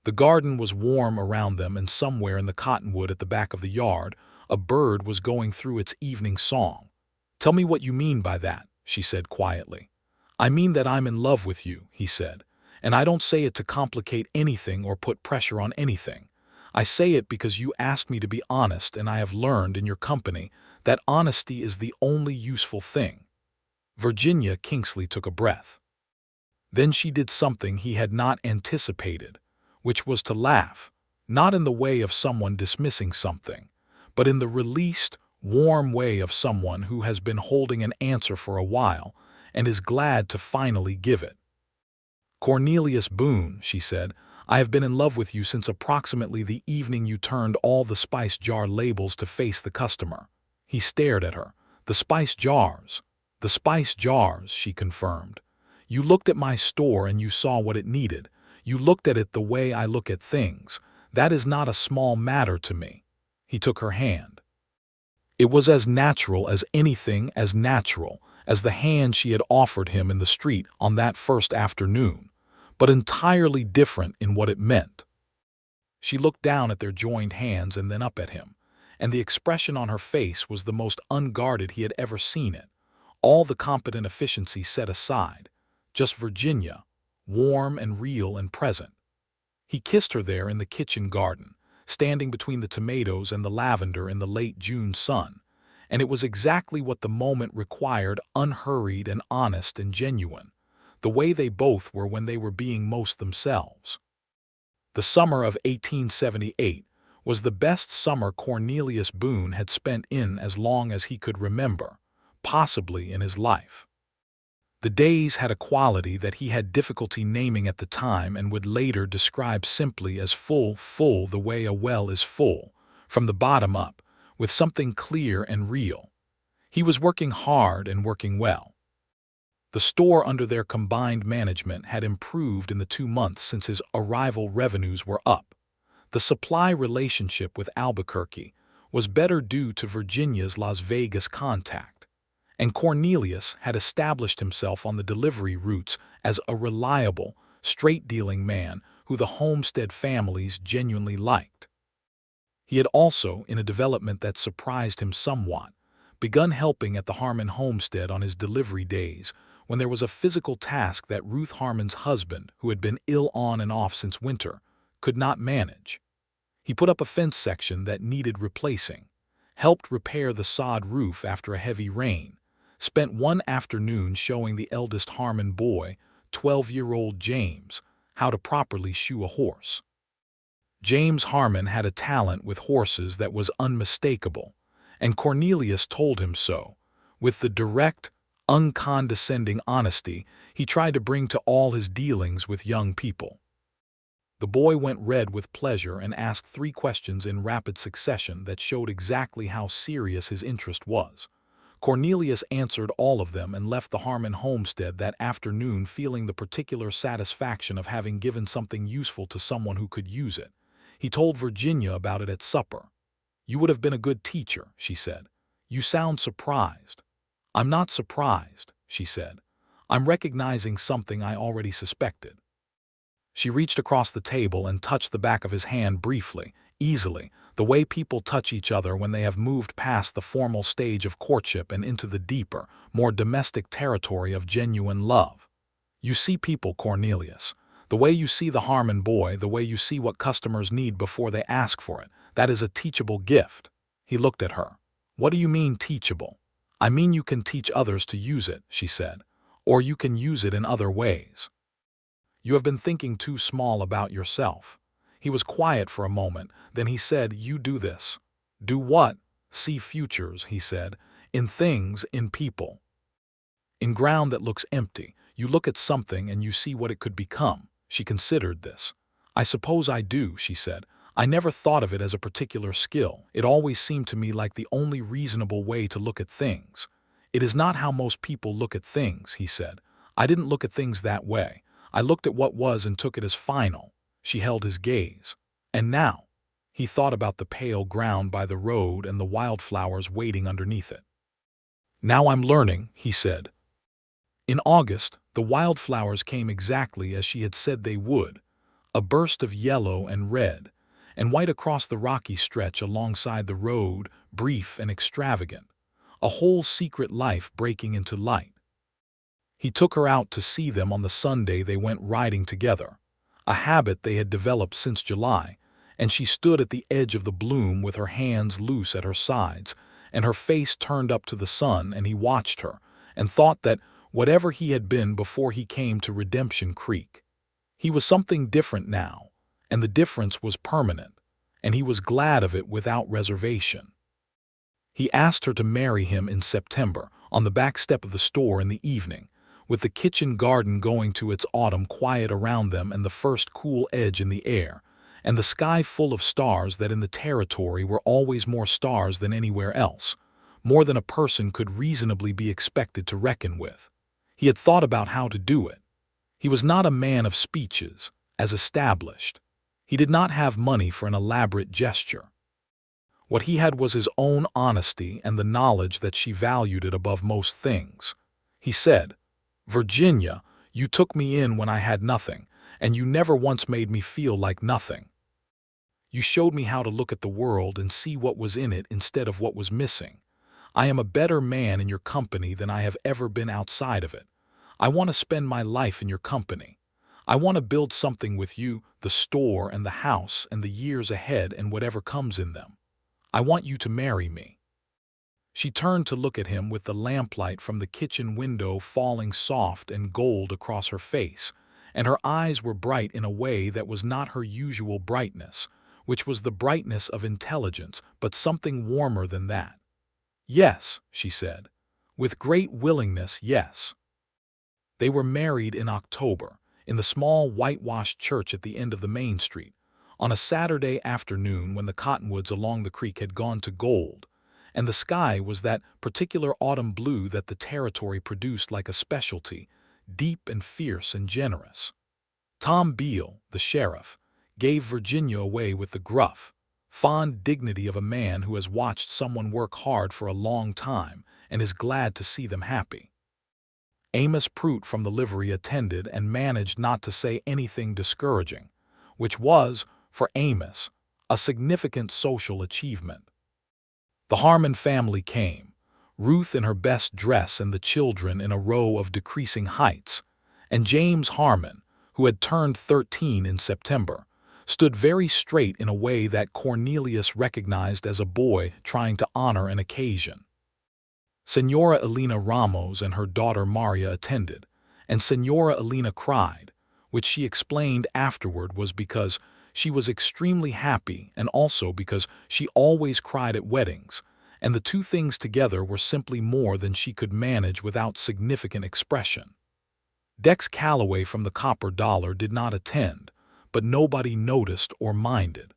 The garden was warm around them, and somewhere in the cottonwood at the back of the yard, a bird was going through its evening song. "Tell me what you mean by that," she said quietly. "I mean that I'm in love with you," he said. "And I don't say it to complicate anything or put pressure on anything. I say it because you asked me to be honest, and I have learned in your company that honesty is the only useful thing." Virginia Kingsley took a breath. Then she did something he had not anticipated, which was to laugh, not in the way of someone dismissing something, but in the released, warm way of someone who has been holding an answer for a while and is glad to finally give it. "Cornelius Boone," she said, I have been in love with you since approximately the evening you turned all the spice jar labels to face the customer." He stared at her. "The spice jars." "The spice jars," she confirmed. "You looked at my store and you saw what it needed. You looked at it the way I look at things. That is not a small matter to me." He took her hand. It was as natural as anything, as natural as the hand she had offered him in the street on that first afternoon, but entirely different in what it meant. She looked down at their joined hands and then up at him, and the expression on her face was the most unguarded he had ever seen it. All the competent efficiency set aside, just Virginia, warm and real and present. He kissed her there in the kitchen garden, standing between the tomatoes and the lavender in the late June sun, and it was exactly what the moment required, unhurried and honest and genuine, the way they both were when they were being most themselves. The summer of 1878 was the best summer Cornelius Boone had spent in as long as he could remember, possibly in his life. The days had a quality that he had difficulty naming at the time and would later describe simply as full the way a well is full, from the bottom up, with something clear and real. He was working hard and working well. The store under their combined management had improved in the 2 months since his arrival. Revenues were up. The supply relationship with Albuquerque was better due to Virginia's Las Vegas contact, and Cornelius had established himself on the delivery routes as a reliable, straight-dealing man who the Homestead families genuinely liked. He had also, in a development that surprised him somewhat, begun helping at the Harmon homestead on his delivery days when there was a physical task that Ruth Harmon's husband, who had been ill on and off since winter, could not manage. He put up a fence section that needed replacing, helped repair the sod roof after a heavy rain, spent one afternoon showing the eldest Harmon boy, 12-year-old James, how to properly shoe a horse. James Harmon had a talent with horses that was unmistakable, and Cornelius told him so, with the direct, uncondescending honesty he tried to bring to all his dealings with young people. The boy went red with pleasure and asked 3 questions in rapid succession that showed exactly how serious his interest was. Cornelius answered all of them and left the Harmon homestead that afternoon feeling the particular satisfaction of having given something useful to someone who could use it. He told Virginia about it at supper. "You would have been a good teacher," she said. "You sound surprised." "I'm not surprised," she said. "I'm recognizing something I already suspected." She reached across the table and touched the back of his hand briefly, easily, the way people touch each other when they have moved past the formal stage of courtship and into the deeper, more domestic territory of genuine love. "You see people, Cornelius. The way you see the Harmon boy, the way you see what customers need before they ask for it, that is a teachable gift." He looked at her. "What do you mean, teachable?" "I mean you can teach others to use it," she said, "or you can use it in other ways. You have been thinking too small about yourself." He was quiet for a moment, then he said, "You do this." "Do what?" "See futures," he said, "in things, in people. In ground that looks empty, you look at something and you see what it could become." She considered this. "I suppose I do," she said. "I never thought of it as a particular skill. It always seemed to me like the only reasonable way to look at things." "It is not how most people look at things," he said. "I didn't look at things that way. I looked at what was and took it as final." She held his gaze. "And now?" He thought about the pale ground by the road and the wildflowers waiting underneath it. "Now I'm learning," he said. In August, the wildflowers came exactly as she had said they would, a burst of yellow and red and white across the rocky stretch alongside the road, brief and extravagant, a whole secret life breaking into light. He took her out to see them on the Sunday they went riding together, a habit they had developed since July, and she stood at the edge of the bloom with her hands loose at her sides and her face turned up to the sun, and he watched her and thought that whatever he had been before he came to Redemption Creek, he was something different now, and the difference was permanent, and he was glad of it without reservation. He asked her to marry him in September, on the back step of the store in the evening, with the kitchen garden going to its autumn quiet around them and the first cool edge in the air, and the sky full of stars that in the territory were always more stars than anywhere else, more than a person could reasonably be expected to reckon with. He had thought about how to do it. He was not a man of speeches, as established. He did not have money for an elaborate gesture. What he had was his own honesty and the knowledge that she valued it above most things. He said, "Virginia, you took me in when I had nothing, and you never once made me feel like nothing. You showed me how to look at the world and see what was in it instead of what was missing. I am a better man in your company than I have ever been outside of it. I want to spend my life in your company. I want to build something with you, the store and the house and the years ahead and whatever comes in them. I want you to marry me." She turned to look at him with the lamplight from the kitchen window falling soft and gold across her face, and her eyes were bright in a way that was not her usual brightness, which was the brightness of intelligence, but something warmer than that. "Yes," she said. "With great willingness, yes." They were married in October, in the small whitewashed church at the end of the main street, on a Saturday afternoon when the cottonwoods along the creek had gone to gold, and the sky was that particular autumn blue that the territory produced like a specialty, deep and fierce and generous. Tom Beale, the sheriff, gave Virginia away with the gruff, fond dignity of a man who has watched someone work hard for a long time and is glad to see them happy. Amos Prout from the livery attended and managed not to say anything discouraging, which was, for Amos, a significant social achievement. The Harmon family came, Ruth in her best dress and the children in a row of decreasing heights, and James Harmon, who had turned 13 in September, stood very straight in a way that Cornelius recognized as a boy trying to honor an occasion. Senora Elena Ramos and her daughter Maria attended, and Senora Elena cried, which she explained afterward was because she was extremely happy and also because she always cried at weddings, and the two things together were simply more than she could manage without significant expression. Dex Calloway from the Copper Dollar did not attend, but nobody noticed or minded.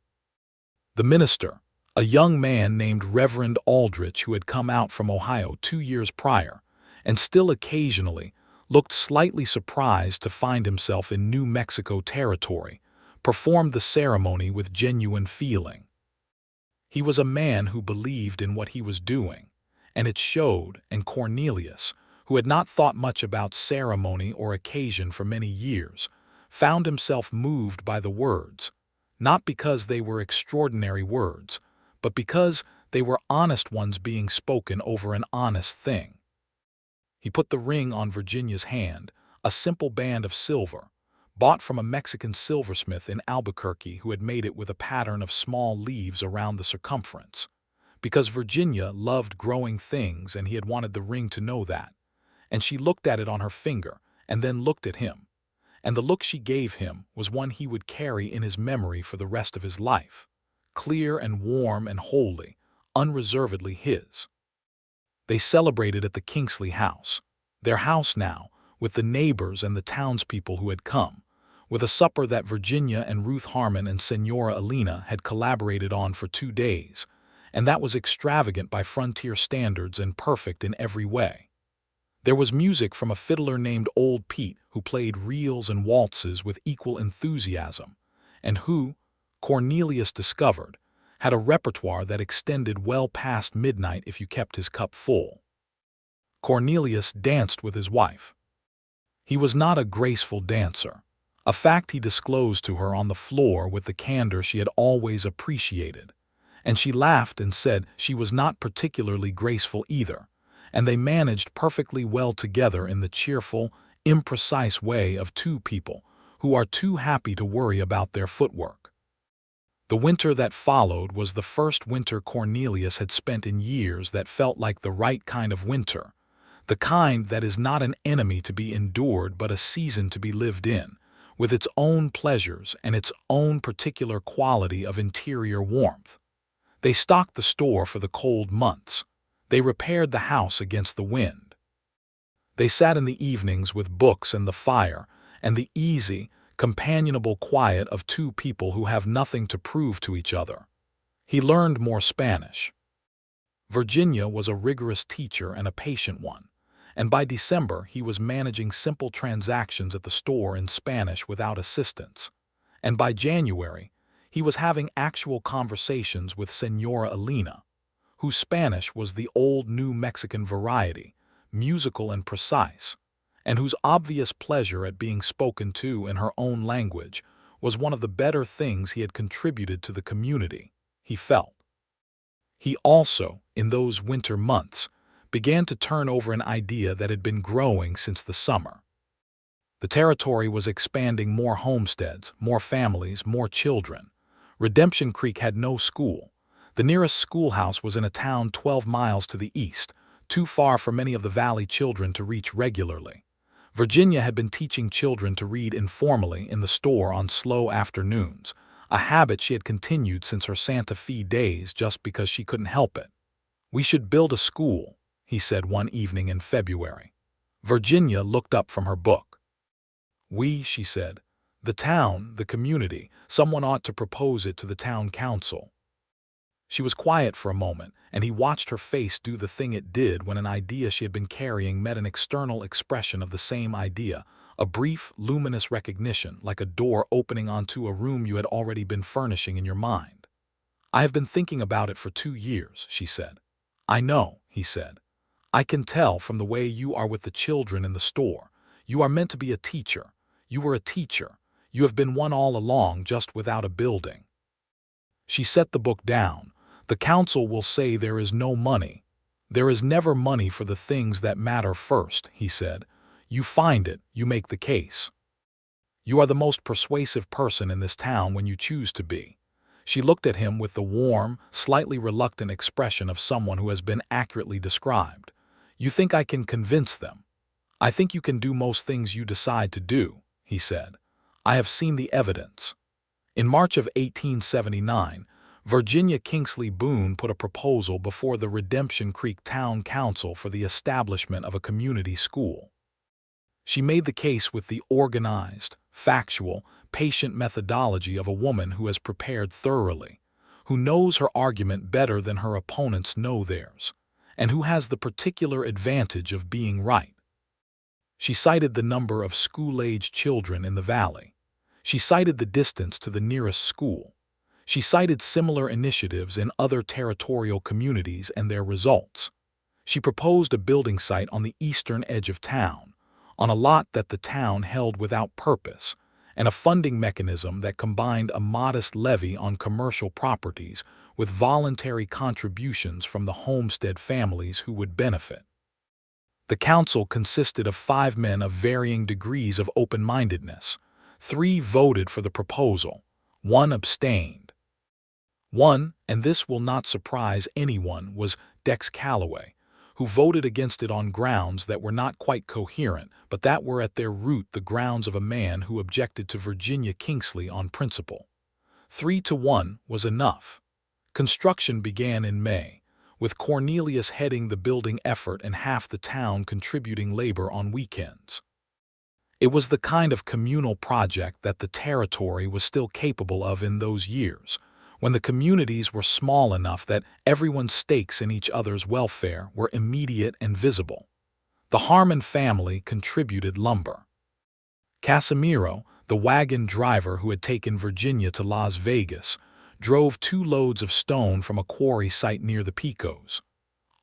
The minister, a young man named Reverend Aldrich who had come out from Ohio 2 years prior, and still occasionally looked slightly surprised to find himself in New Mexico territory, performed the ceremony with genuine feeling. He was a man who believed in what he was doing, and it showed, and Cornelius, who had not thought much about ceremony or occasion for many years, found himself moved by the words, not because they were extraordinary words, but because they were honest ones being spoken over an honest thing. He put the ring on Virginia's hand, a simple band of silver, bought from a Mexican silversmith in Albuquerque who had made it with a pattern of small leaves around the circumference, because Virginia loved growing things and he had wanted the ring to know that, and she looked at it on her finger and then looked at him, and the look she gave him was one he would carry in his memory for the rest of his life, clear and warm and holy, unreservedly his. They celebrated at the Kingsley house, their house now, with the neighbors and the townspeople who had come, with a supper that Virginia and Ruth Harmon and Senora Elena had collaborated on for 2 days, and that was extravagant by frontier standards and perfect in every way. There was music from a fiddler named Old Pete who played reels and waltzes with equal enthusiasm, and who, Cornelius discovered, had a repertoire that extended well past midnight if you kept his cup full. Cornelius danced with his wife. He was not a graceful dancer, a fact he disclosed to her on the floor with the candor she had always appreciated, and she laughed and said she was not particularly graceful either, and they managed perfectly well together in the cheerful, imprecise way of two people who are too happy to worry about their footwork. The winter that followed was the first winter Cornelius had spent in years that felt like the right kind of winter, the kind that is not an enemy to be endured but a season to be lived in, with its own pleasures and its own particular quality of interior warmth. They stocked the store for the cold months. They repaired the house against the wind. They sat in the evenings with books and the fire, and the easy, companionable quiet of two people who have nothing to prove to each other. He learned more Spanish. Virginia was a rigorous teacher and a patient one, and by December he was managing simple transactions at the store in Spanish without assistance. And by January, he was having actual conversations with Señora Elena, whose Spanish was the old New Mexican variety, musical and precise, and whose obvious pleasure at being spoken to in her own language was one of the better things he had contributed to the community, he felt. He also, in those winter months, began to turn over an idea that had been growing since the summer. The territory was expanding: more homesteads, more families, more children. Redemption Creek had no school. The nearest schoolhouse was in a town 12 miles to the east, too far for many of the valley children to reach regularly. Virginia had been teaching children to read informally in the store on slow afternoons, a habit she had continued since her Santa Fe days just because she couldn't help it. "We should build a school," he said one evening in February. Virginia looked up from her book. "We," she said. "The town, the community. Someone ought to propose it to the town council." She was quiet for a moment, and he watched her face do the thing it did when an idea she had been carrying met an external expression of the same idea, a brief, luminous recognition, like a door opening onto a room you had already been furnishing in your mind. "I have been thinking about it for 2 years," she said. "I know," he said. "I can tell from the way you are with the children in the store. You are meant to be a teacher. You were a teacher. You have been one all along, just without a building." She set the book down. "The council will say there is no money." "There is never money for the things that matter first," he said. "You find it, you make the case. You are the most persuasive person in this town when you choose to be." She looked at him with the warm, slightly reluctant expression of someone who has been accurately described. "You think I can convince them?" "I think you can do most things you decide to do," he said. "I have seen the evidence." In March of 1879, Virginia Kingsley Boone put a proposal before the Redemption Creek Town Council for the establishment of a community school. She made the case with the organized, factual, patient methodology of a woman who has prepared thoroughly, who knows her argument better than her opponents know theirs, and who has the particular advantage of being right. She cited the number of school-age children in the valley. She cited the distance to the nearest school. She cited similar initiatives in other territorial communities and their results. She proposed a building site on the eastern edge of town, on a lot that the town held without purpose, and a funding mechanism that combined a modest levy on commercial properties with voluntary contributions from the homestead families who would benefit. The council consisted of 5 men of varying degrees of open-mindedness. 3 voted for the proposal. 1 abstained. One, and this will not surprise anyone, was Dex Calloway, who voted against it on grounds that were not quite coherent, but that were at their root the grounds of a man who objected to Virginia Kingsley on principle. 3-1 was enough. Construction began in May, with Cornelius heading the building effort and half the town contributing labor on weekends. It was the kind of communal project that the territory was still capable of in those years, when the communities were small enough that everyone's stakes in each other's welfare were immediate and visible. The Harmon family contributed lumber. Casimiro, the wagon driver who had taken Virginia to Las Vegas, drove 2 loads of stone from a quarry site near the Pecos.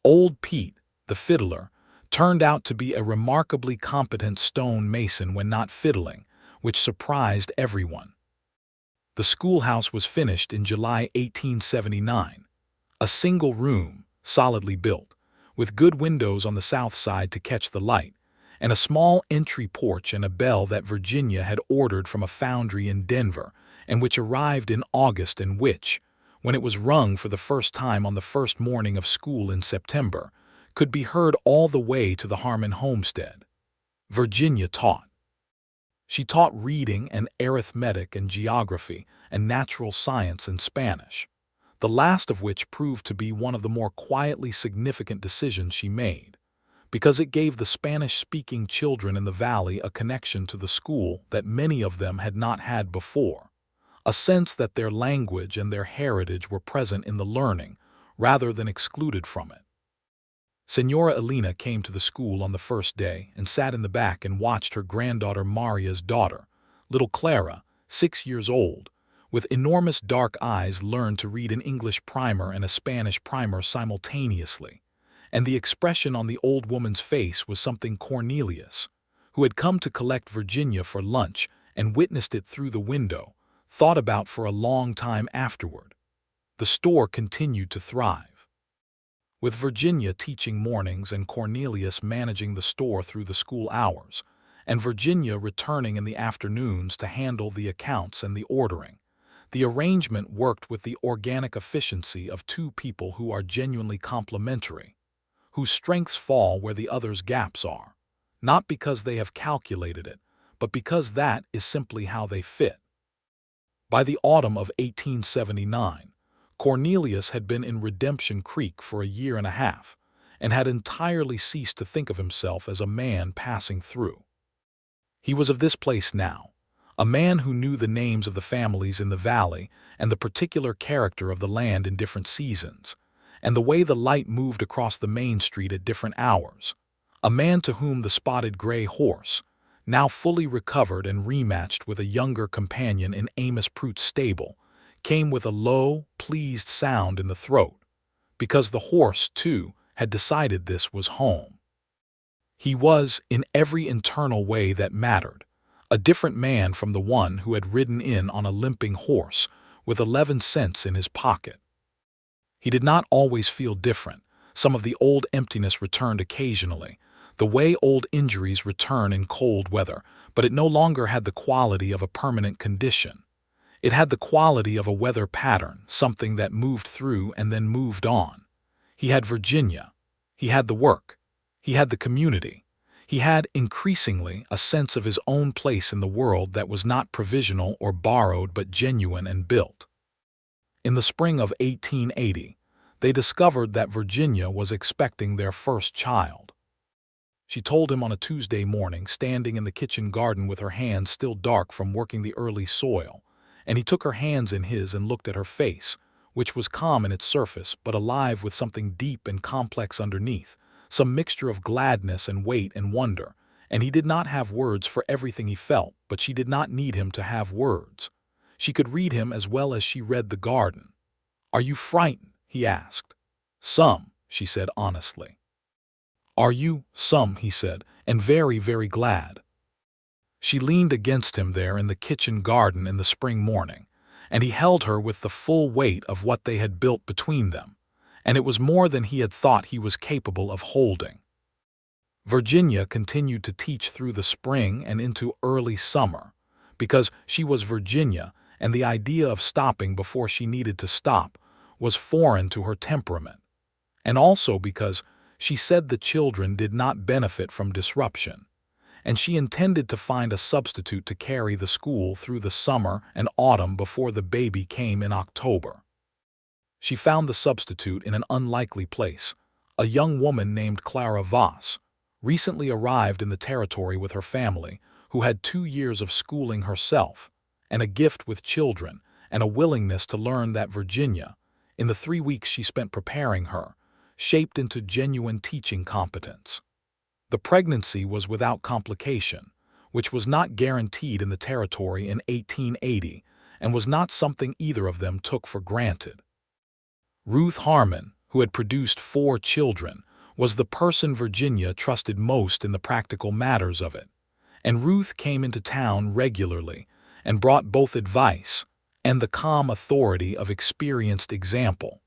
Old Pete, the fiddler, turned out to be a remarkably competent stone mason when not fiddling, which surprised everyone. The schoolhouse was finished in July 1879. A single room, solidly built, with good windows on the south side to catch the light, and a small entry porch and a bell that Virginia had ordered from a foundry in Denver, and which arrived in August, and which, when it was rung for the first time on the first morning of school in September, could be heard all the way to the Harmon homestead. Virginia taught. She taught reading and arithmetic and geography and natural science and Spanish, the last of which proved to be one of the more quietly significant decisions she made. because it gave the Spanish-speaking children in the valley a connection to the school that many of them had not had before, a sense that their language and their heritage were present in the learning rather than excluded from it. Senora Elena came to the school on the first day and sat in the back and watched her granddaughter Maria's daughter, little Clara, 6 years old, with enormous dark eyes learn to read an English primer and a Spanish primer simultaneously, and the expression on the old woman's face was something Cornelius, who had come to collect Virginia for lunch and witnessed it through the window, thought about for a long time afterward. The store continued to thrive, with Virginia teaching mornings and Cornelius managing the store through the school hours, and Virginia returning in the afternoons to handle the accounts and the ordering. The arrangement worked with the organic efficiency of two people who are genuinely complementary, whose strengths fall where the other's gaps are, not because they have calculated it, but because that is simply how they fit. By the autumn of 1879, Cornelius had been in Redemption Creek for a year and a half, and had entirely ceased to think of himself as a man passing through. He was of this place now, a man who knew the names of the families in the valley and the particular character of the land in different seasons, and the way the light moved across the main street at different hours, a man to whom the spotted gray horse, now fully recovered and rematched with a younger companion in Amos Pruitt's stable, came with a low, pleased sound in the throat, because the horse, too, had decided this was home. He was, in every internal way that mattered, a different man from the one who had ridden in on a limping horse with 11 cents in his pocket. He did not always feel different. Some of the old emptiness returned occasionally, the way old injuries return in cold weather, but it no longer had the quality of a permanent condition. It had the quality of a weather pattern, something that moved through and then moved on. He had Virginia. He had the work. He had the community. He had, increasingly, a sense of his own place in the world that was not provisional or borrowed but genuine and built. In the spring of 1880, they discovered that Virginia was expecting their first child. She told him on a Tuesday morning, standing in the kitchen garden with her hands still dark from working the early soil, and he took her hands in his and looked at her face, which was calm in its surface but alive with something deep and complex underneath, some mixture of gladness and weight and wonder, and he did not have words for everything he felt, but she did not need him to have words. She could read him as well as she read the garden. "Are you frightened?" he asked. "Some," she said honestly. "Are you?" "Some," he said, "and very, very glad." She leaned against him there in the kitchen garden in the spring morning, and he held her with the full weight of what they had built between them, and it was more than he had thought he was capable of holding. Virginia continued to teach through the spring and into early summer, because she was Virginia, and the idea of stopping before she needed to stop was foreign to her temperament, and also because she said the children did not benefit from disruption, and she intended to find a substitute to carry the school through the summer and autumn before the baby came in October. She found the substitute in an unlikely place, a young woman named Clara Voss, recently arrived in the territory with her family, who had 2 years of schooling herself, and a gift with children, and a willingness to learn that Virginia, in the 3 weeks she spent preparing her, shaped into genuine teaching competence. The pregnancy was without complication, which was not guaranteed in the territory in 1880, and was not something either of them took for granted. Ruth Harmon, who had produced 4 children, was the person Virginia trusted most in the practical matters of it, and Ruth came into town regularly and brought both advice and the calm authority of experienced example.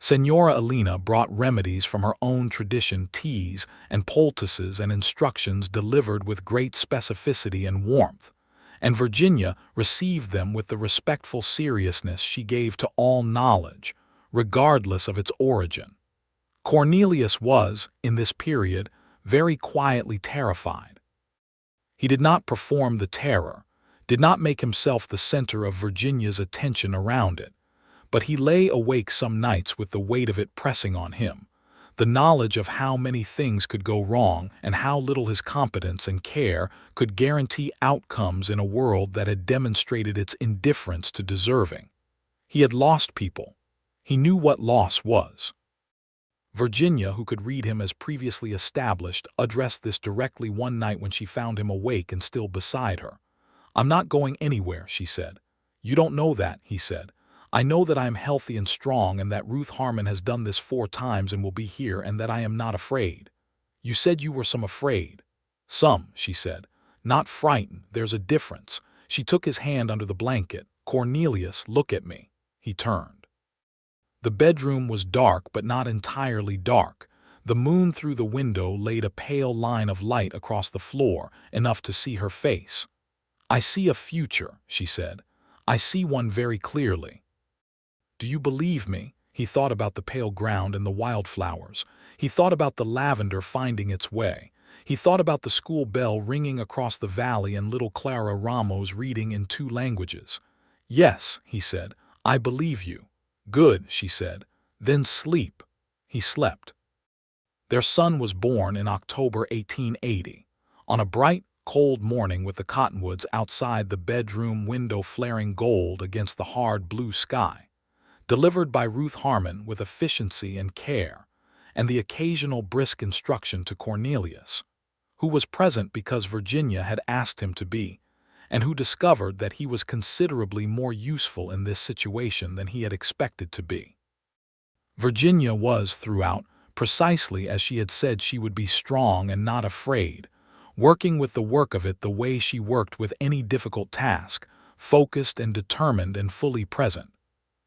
Senora Elena brought remedies from her own tradition, teas and poultices and instructions delivered with great specificity and warmth, and Virginia received them with the respectful seriousness she gave to all knowledge, regardless of its origin. Cornelius was, in this period, very quietly terrified. He did not perform the terror, did not make himself the center of Virginia's attention around it, but he lay awake some nights with the weight of it pressing on him, The knowledge of how many things could go wrong and how little his competence and care could guarantee outcomes in a world that had demonstrated its indifference to deserving. He had lost people. He knew what loss was. Virginia, who could read him as previously established, addressed this directly one night when she found him awake and still beside her. "I'm not going anywhere," she said. "You don't know that," he said. "I know that I am healthy and strong and that Ruth Harmon has done this 4 times and will be here and that I am not afraid." "You said you were some afraid." "Some," she said. "Not frightened. There's a difference." She took his hand under the blanket. "Cornelius, look at me." He turned. The bedroom was dark, but not entirely dark. The moon through the window laid a pale line of light across the floor, enough to see her face. "I see a future," she said. "I see one very clearly." "Do you believe me?" He thought about the pale ground and the wildflowers. He thought about the lavender finding its way. He thought about the school bell ringing across the valley and little Clara Ramos reading in 2 languages. "Yes," he said, "I believe you." "Good," she said. "Then sleep." He slept. Their son was born in October 1880. On a bright, cold morning with the cottonwoods outside the bedroom window flaring gold against the hard blue sky. Delivered by Ruth Harmon with efficiency and care, and the occasional brisk instruction to Cornelius, who was present because Virginia had asked him to be, and who discovered that he was considerably more useful in this situation than he had expected to be. Virginia was, throughout, precisely as she had said she would be, strong and not afraid, working with the work of it the way she worked with any difficult task, focused and determined and fully present.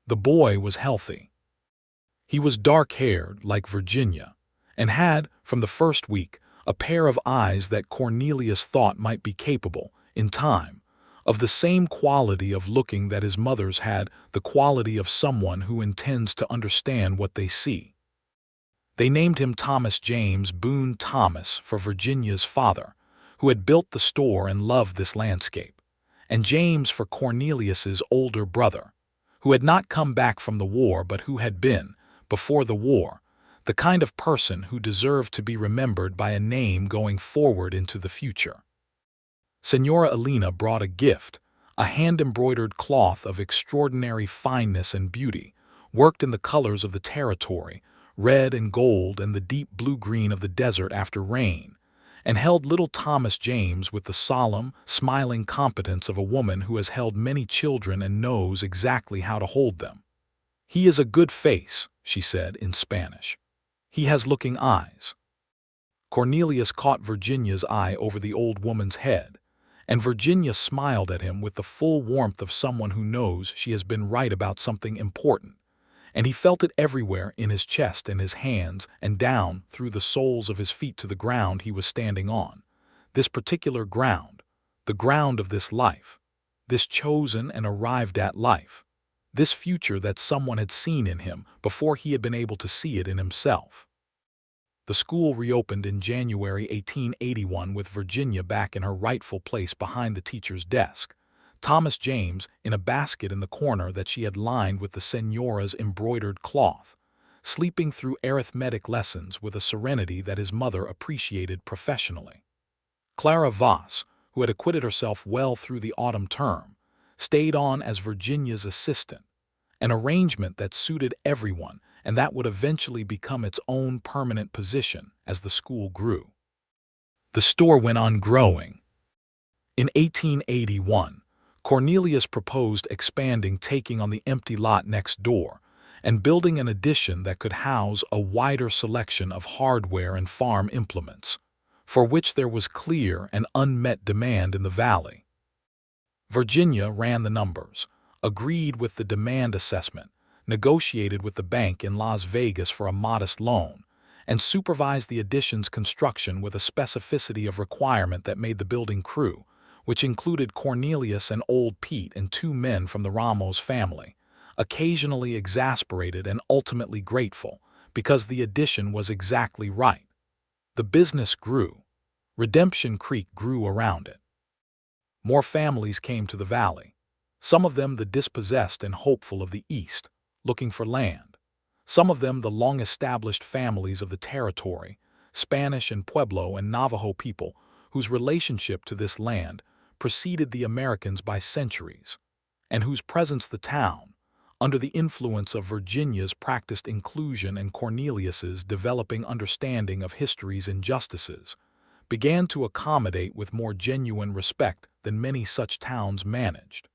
The boy was healthy. He was dark-haired, like Virginia, and had, from the first week, a pair of eyes that Cornelius thought might be capable, in time, of the same quality of looking that his mother's had, the quality of someone who intends to understand what they see. They named him Thomas James Boone Thomas for Virginia's father, who had built the store and loved this landscape, and James for Cornelius's older brother, who had not come back from the war but who had been, before the war, the kind of person who deserved to be remembered by a name going forward into the future. Senora Elena brought a gift, a hand-embroidered cloth of extraordinary fineness and beauty, worked in the colors of the territory, red and gold and the deep blue-green of the desert after rain, and held little Thomas James with the solemn, smiling competence of a woman who has held many children and knows exactly how to hold them. "He is a good face," she said in Spanish. "He has looking eyes." Cornelius caught Virginia's eye over the old woman's head, and Virginia smiled at him with the full warmth of someone who knows she has been right about something important, and he felt it everywhere in his chest and his hands and down through the soles of his feet to the ground he was standing on. This particular ground, the ground of this life, this chosen and arrived-at life, this future that someone had seen in him before he had been able to see it in himself. The school reopened in January 1881 with Virginia back in her rightful place behind the teacher's desk, Thomas James in a basket in the corner that she had lined with the senora's embroidered cloth, sleeping through arithmetic lessons with a serenity that his mother appreciated professionally. Clara Voss, who had acquitted herself well through the autumn term, stayed on as Virginia's assistant, an arrangement that suited everyone and that would eventually become its own permanent position as the school grew. The store went on growing. In 1881, Cornelius proposed expanding, taking on the empty lot next door, and building an addition that could house a wider selection of hardware and farm implements, for which there was clear and unmet demand in the valley. Virginia ran the numbers, agreed with the demand assessment, negotiated with the bank in Las Vegas for a modest loan, and supervised the addition's construction with a specificity of requirement that made the building crew, which included Cornelius and old Pete and 2 men from the Ramos family, occasionally exasperated and ultimately grateful, because the addition was exactly right. The business grew. Redemption Creek grew around it. More families came to the valley, some of them the dispossessed and hopeful of the East, looking for land. some of them the long-established families of the territory, Spanish and Pueblo and Navajo people, whose relationship to this land preceded the Americans by centuries, and whose presence the town, under the influence of Virginia's practiced inclusion and Cornelius's developing understanding of history's injustices, began to accommodate with more genuine respect than many such towns managed.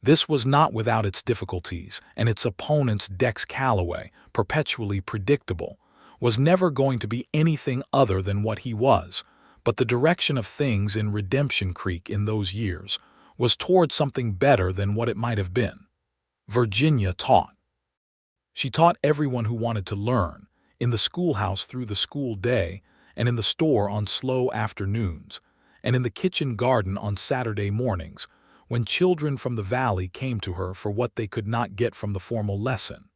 This was not without its difficulties, and its opponent's Dex Calloway, perpetually predictable, was never going to be anything other than what he was, but the direction of things in Redemption Creek in those years was toward something better than what it might have been. Virginia taught. She taught everyone who wanted to learn, in the schoolhouse through the school day, and in the store on slow afternoons, and in the kitchen garden on Saturday mornings, when children from the valley came to her for what they could not get from the formal lesson.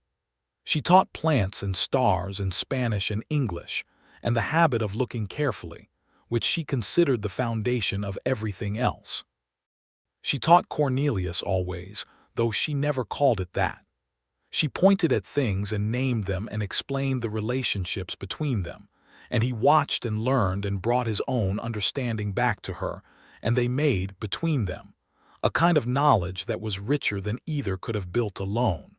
She taught plants and stars and Spanish and English, and the habit of looking carefully, which she considered the foundation of everything else. She taught Cornelius always, though she never called it that. She pointed at things and named them and explained the relationships between them, and he watched and learned and brought his own understanding back to her, and they made, between them, a kind of knowledge that was richer than either could have built alone.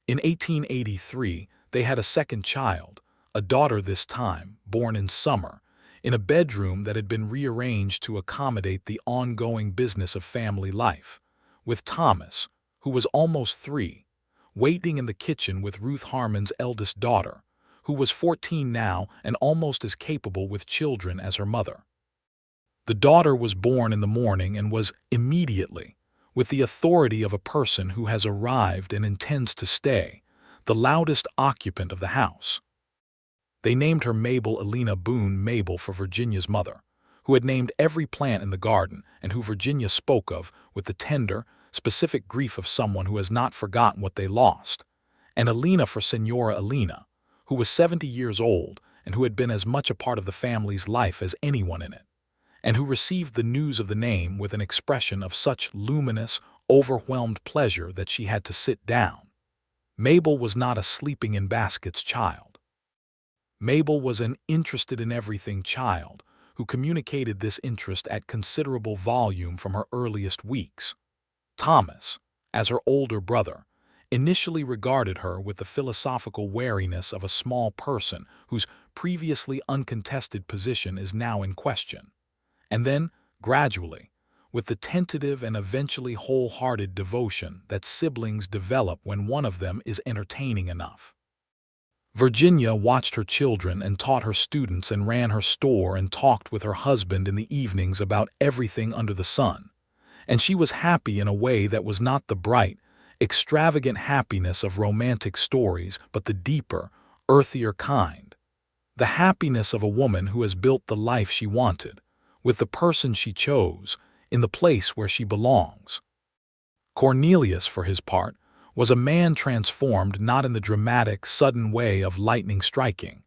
In 1883, they had a second child, a daughter this time, born in summer, in a bedroom that had been rearranged to accommodate the ongoing business of family life, with Thomas, who was almost 3, waiting in the kitchen with Ruth Harmon's eldest daughter, who was 14 now and almost as capable with children as her mother. The daughter was born in the morning and was immediately, with the authority of a person who has arrived and intends to stay, the loudest occupant of the house. They named her Mabel Elena Boone Mabel for Virginia's mother, who had named every plant in the garden and who Virginia spoke of with the tender, specific grief of someone who has not forgotten what they lost, and Elena for Senora Elena, who was 70 years old and who had been as much a part of the family's life as anyone in it, and who received the news of the name with an expression of such luminous, overwhelmed pleasure that she had to sit down. Mabel was not a sleeping-in-baskets child. Mabel was an interested-in-everything child who communicated this interest at considerable volume from her earliest weeks. Thomas, as her older brother, initially regarded her with the philosophical wariness of a small person whose previously uncontested position is now in question, and then, gradually, with the tentative and eventually wholehearted devotion that siblings develop when one of them is entertaining enough. Virginia watched her children and taught her students and ran her store and talked with her husband in the evenings about everything under the sun, and she was happy in a way that was not the bright, extravagant happiness of romantic stories but the deeper, earthier kind, the happiness of a woman who has built the life she wanted, with the person she chose, in the place where she belongs. Cornelius, for his part, was a man transformed not in the dramatic, sudden way of lightning striking,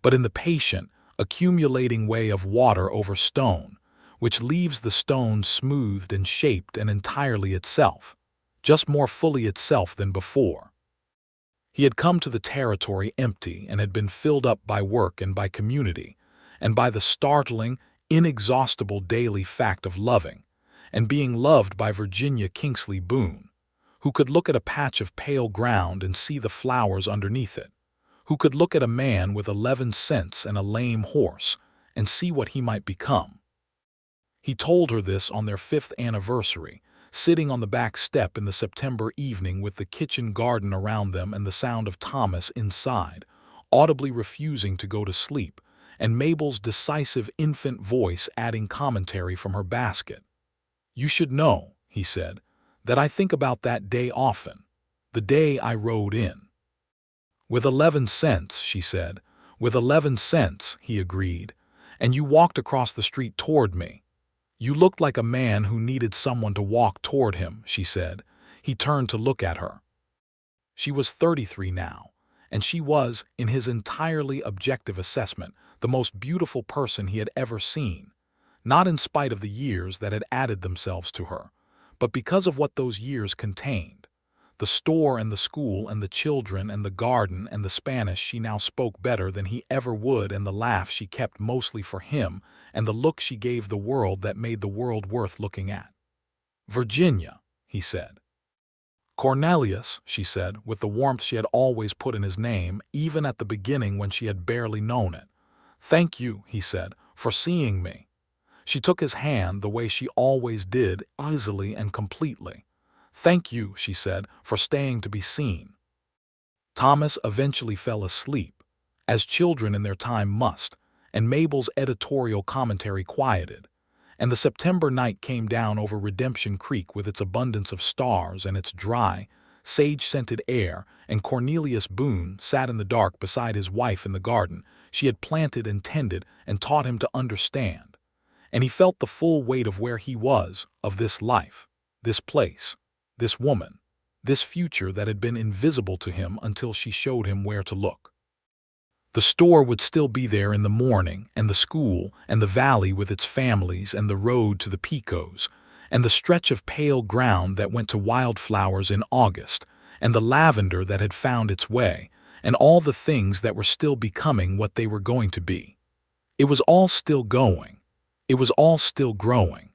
but in the patient, accumulating way of water over stone, which leaves the stone smoothed and shaped and entirely itself, just more fully itself than before. He had come to the territory empty and had been filled up by work and by community, and by the startling, inexhaustible daily fact of loving, and being loved by Virginia Kingsley Boone, who could look at a patch of pale ground and see the flowers underneath it, who could look at a man with 11 cents and a lame horse and see what he might become. He told her this on their 5th anniversary, sitting on the back step in the September evening with the kitchen garden around them and the sound of Thomas inside, audibly refusing to go to sleep, and Mabel's decisive infant voice adding commentary from her basket. "You should know," he said, "that I think about that day often, the day I rode in." "With 11 cents, she said. "With 11 cents, he agreed. "And you walked across the street toward me. You looked like a man who needed someone to walk toward him," she said. He turned to look at her. She was 33 now, and she was, in his entirely objective assessment, the most beautiful person he had ever seen, not in spite of the years that had added themselves to her, but because of what those years contained, The store and the school and the children and the garden and the Spanish she now spoke better than he ever would, and the laugh she kept mostly for him, and the look she gave the world that made the world worth looking at. "Virginia," he said. "Cornelius," she said, with the warmth she had always put in his name, even at the beginning when she had barely known it. "Thank you," he said, "for seeing me." She took his hand the way she always did, easily and completely. "Thank you," she said, "for staying to be seen." Thomas eventually fell asleep, as children in their time must, and Mabel's editorial commentary quieted, and the September night came down over Redemption Creek with its abundance of stars and its dry, sage-scented air, and Cornelius Boone sat in the dark beside his wife in the garden she had planted and tended and taught him to understand, and he felt the full weight of where he was, of this life, this place, this woman, this future that had been invisible to him until she showed him where to look. The store would still be there in the morning, and the school, and the valley with its families, and the road to the Picos, and the stretch of pale ground that went to wildflowers in August, and the lavender that had found its way, and all the things that were still becoming what they were going to be. It was all still going. It was all still growing.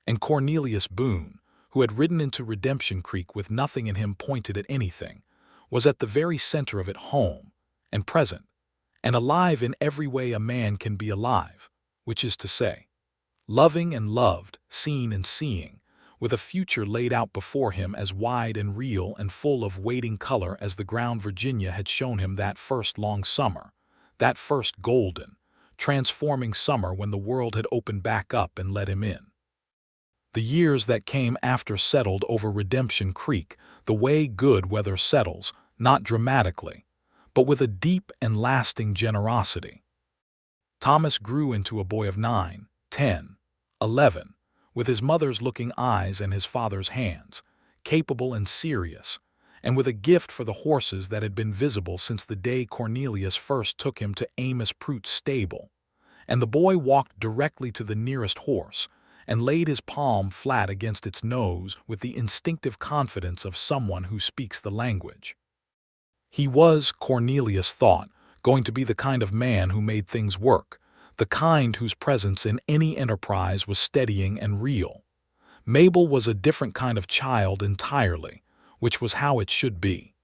And Cornelius Boone, who had ridden into Redemption Creek with nothing in him pointed at anything, was at the very center of it, home, and present, and alive in every way a man can be alive, which is to say, loving and loved, seen and seeing, with a future laid out before him as wide and real and full of waiting color as the ground Virginia had shown him that first long summer, that first golden, transforming summer when the world had opened back up and let him in. The years that came after settled over Redemption Creek the way good weather settles, not dramatically, but with a deep and lasting generosity. Thomas grew into a boy of 9, 10, 11, with his mother's looking eyes and his father's hands, capable and serious, and with a gift for the horses that had been visible since the day Cornelius first took him to Amos Prute's stable. And the boy walked directly to the nearest horse and laid his palm flat against its nose with the instinctive confidence of someone who speaks the language. He was, Cornelius thought, going to be the kind of man who made things work, the kind whose presence in any enterprise was steadying and real. Mabel was a different kind of child entirely, which was how it should be.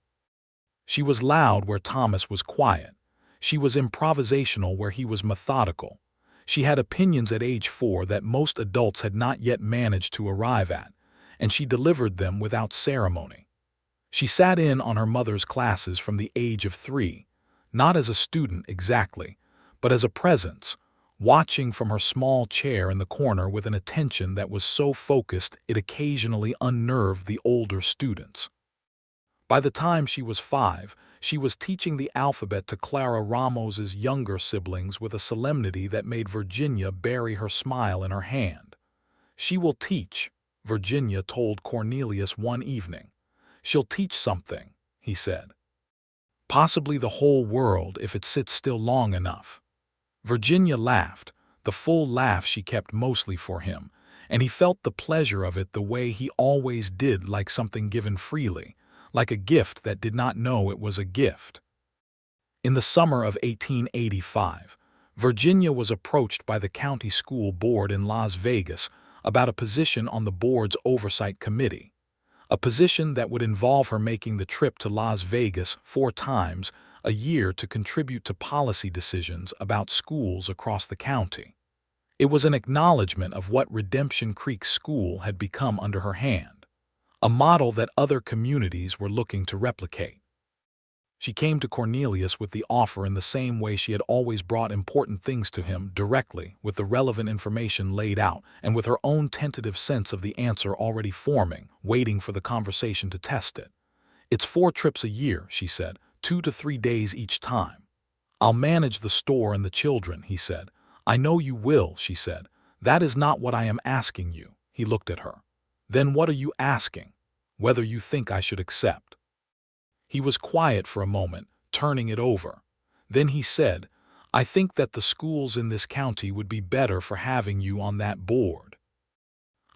She was loud where Thomas was quiet. She was improvisational where he was methodical. She had opinions at age 4 that most adults had not yet managed to arrive at, and she delivered them without ceremony. She sat in on her mother's classes from the age of 3, not as a student exactly, but as a presence, watching from her small chair in the corner with an attention that was so focused it occasionally unnerved the older students. By the time she was 5, she was teaching the alphabet to Clara Ramos's younger siblings with a solemnity that made Virginia bury her smile in her hand. "She will teach," Virginia told Cornelius one evening. "She'll teach something," he said. "Possibly the whole world if it sits still long enough." Virginia laughed, the full laugh she kept mostly for him, and he felt the pleasure of it the way he always did, like something given freely, like a gift that did not know it was a gift. In the summer of 1885, Virginia was approached by the county school board in Las Vegas about a position on the board's oversight committee, a position that would involve her making the trip to Las Vegas 4 times a year to contribute to policy decisions about schools across the county. It was an acknowledgement of what Redemption Creek School had become under her hand, a model that other communities were looking to replicate. She came to Cornelius with the offer in the same way she had always brought important things to him, directly, with the relevant information laid out, and with her own tentative sense of the answer already forming, waiting for the conversation to test it. "It's 4 trips a year," she said, 2 to 3 days each time. "I'll manage the store and the children," he said. "I know you will," she said. "That is not what I am asking you." He looked at her. "Then what are you asking? Whether you think I should accept?" He was quiet for a moment, turning it over. Then he said, "I think that the schools in this county would be better for having you on that board.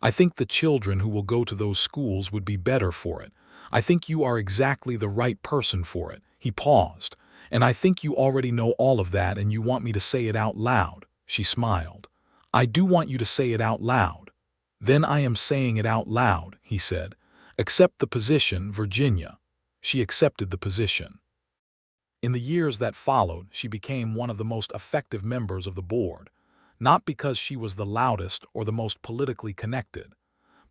I think the children who will go to those schools would be better for it, I think you are exactly the right person for it." He paused. "And I think you already know all of that and you want me to say it out loud." She smiled. "I do want you to say it out loud." "Then I am saying it out loud," he said. "Accept the position, Virginia." She accepted the position. In the years that followed, she became one of the most effective members of the board, not because she was the loudest or the most politically connected,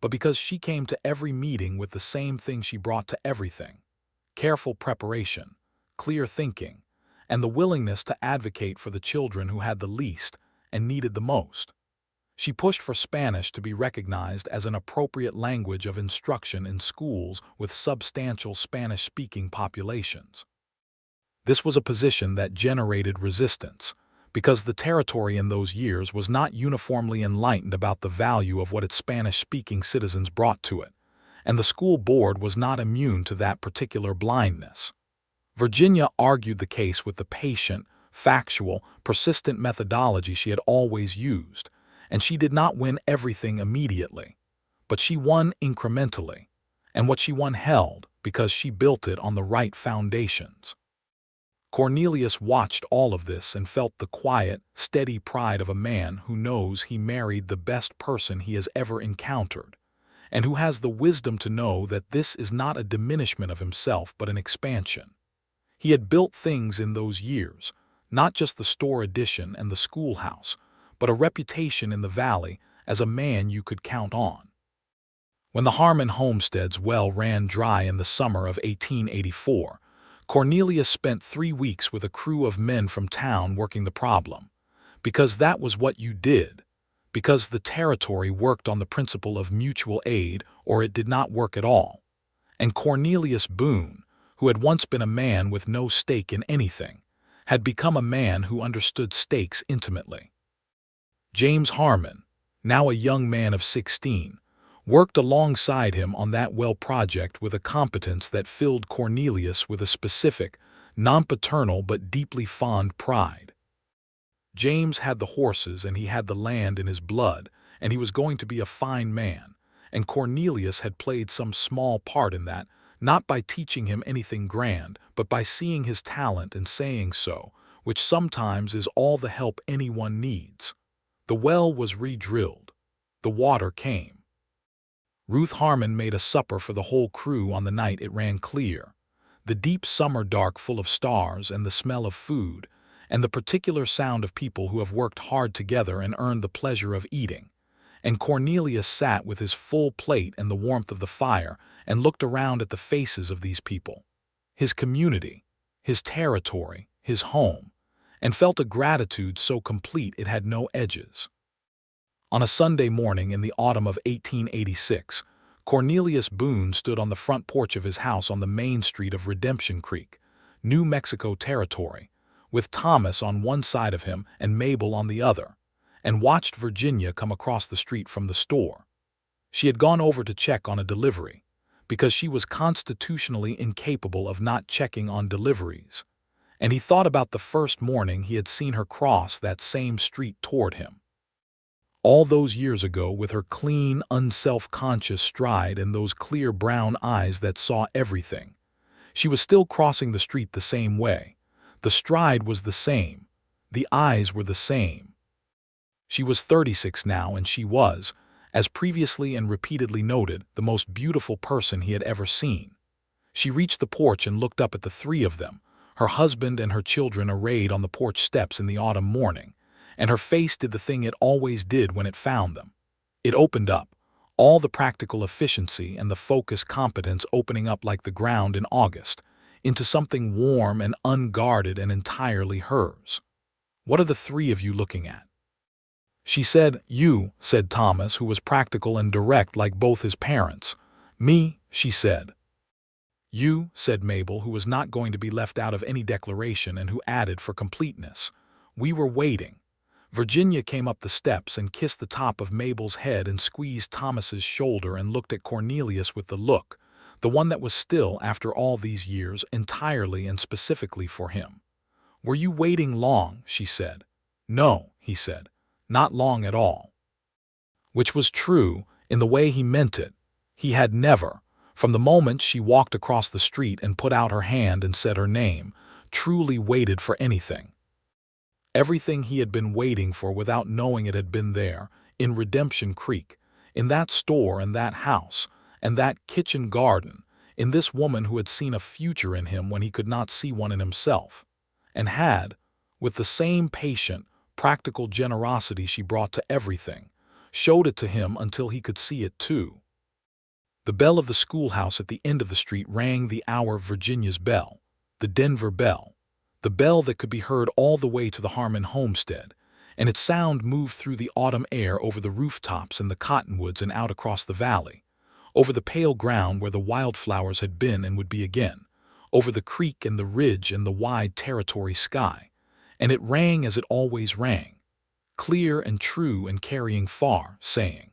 but because she came to every meeting with the same thing she brought to everything: careful preparation, clear thinking, and the willingness to advocate for the children who had the least and needed the most. She pushed for Spanish to be recognized as an appropriate language of instruction in schools with substantial Spanish-speaking populations. This was a position that generated resistance, because the territory in those years was not uniformly enlightened about the value of what its Spanish-speaking citizens brought to it, and the school board was not immune to that particular blindness. Virginia argued the case with the patient, factual, persistent methodology she had always used, and she did not win everything immediately, but she won incrementally, and what she won held because she built it on the right foundations. Cornelius watched all of this and felt the quiet, steady pride of a man who knows he married the best person he has ever encountered, and who has the wisdom to know that this is not a diminishment of himself but an expansion. He had built things in those years, not just the store addition and the schoolhouse, but a reputation in the valley as a man you could count on. When the Harmon homestead's well ran dry in the summer of 1884, Cornelius spent 3 weeks with a crew of men from town working the problem, because that was what you did, because the territory worked on the principle of mutual aid or it did not work at all. And Cornelius Boone, who had once been a man with no stake in anything, had become a man who understood stakes intimately. James Harmon, now a young man of 16, worked alongside him on that well project with a competence that filled Cornelius with a specific, non-paternal but deeply fond pride. James had the horses and he had the land in his blood, and he was going to be a fine man, and Cornelius had played some small part in that, not by teaching him anything grand, but by seeing his talent and saying so, which sometimes is all the help anyone needs. The well was re-drilled. The water came. Ruth Harmon made a supper for the whole crew on the night it ran clear. The deep summer dark full of stars and the smell of food, and the particular sound of people who have worked hard together and earned the pleasure of eating. And Cornelius sat with his full plate and the warmth of the fire and looked around at the faces of these people, his community, his territory, his home, and felt a gratitude so complete it had no edges. On a Sunday morning in the autumn of 1886, Cornelius Boone stood on the front porch of his house on the main street of Redemption Creek, New Mexico Territory, with Thomas on one side of him and Mabel on the other, and watched Virginia come across the street from the store. She had gone over to check on a delivery, because she was constitutionally incapable of not checking on deliveries, and he thought about the first morning he had seen her cross that same street toward him. All those years ago, with her clean, unself-conscious stride and those clear brown eyes that saw everything, she was still crossing the street the same way. The stride was the same. The eyes were the same. She was 36 now, and she was, as previously and repeatedly noted, the most beautiful person he had ever seen. She reached the porch and looked up at the three of them, her husband and her children arrayed on the porch steps in the autumn morning, and her face did the thing it always did when it found them. It opened up, all the practical efficiency and the focused competence opening up like the ground in August, into something warm and unguarded and entirely hers. "What are the three of you looking at?" She said. "You," said Thomas, who was practical and direct like both his parents. "Me," she said. "You," said Mabel, who was not going to be left out of any declaration and who added for completeness. "We were waiting." Virginia came up the steps and kissed the top of Mabel's head and squeezed Thomas's shoulder and looked at Cornelius with the look, the one that was still, after all these years, entirely and specifically for him. "Were you waiting long?" she said. "No," he said, "not long at all." Which was true, in the way he meant it. He had never, From the moment she walked across the street and put out her hand and said her name, truly waited for anything. Everything he had been waiting for without knowing it had been there, in Redemption Creek, in that store and that house, and that kitchen garden, in this woman who had seen a future in him when he could not see one in himself, and had, with the same patient, practical generosity she brought to everything, showed it to him until he could see it too. The bell of the schoolhouse at the end of the street rang the hour of Virginia's bell, the Denver bell, the bell that could be heard all the way to the Harmon homestead, and its sound moved through the autumn air over the rooftops and the cottonwoods and out across the valley, over the pale ground where the wildflowers had been and would be again, over the creek and the ridge and the wide territory sky, and it rang as it always rang, clear and true and carrying far, saying,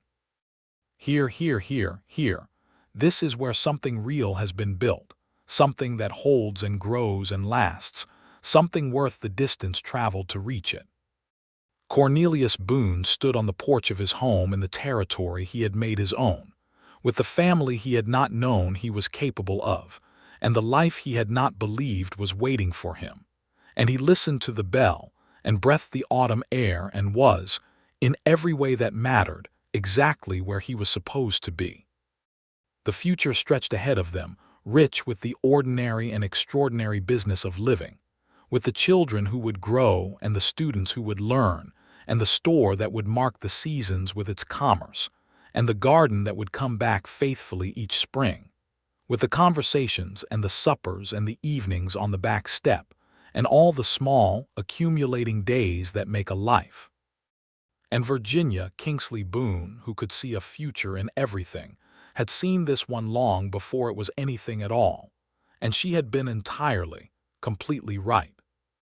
"Here, here, here, here, this is where something real has been built, something that holds and grows and lasts, something worth the distance traveled to reach it." Cornelius Boone stood on the porch of his home in the territory he had made his own, with the family he had not known he was capable of, and the life he had not believed was waiting for him, and he listened to the bell and breathed the autumn air and was, in every way that mattered, exactly where he was supposed to be. The future stretched ahead of them, rich with the ordinary and extraordinary business of living, with the children who would grow and the students who would learn, and the store that would mark the seasons with its commerce, and the garden that would come back faithfully each spring, with the conversations and the suppers and the evenings on the back step, and all the small, accumulating days that make a life. And Virginia Kingsley Boone, who could see a future in everything, had seen this one long before it was anything at all, and she had been entirely, completely right.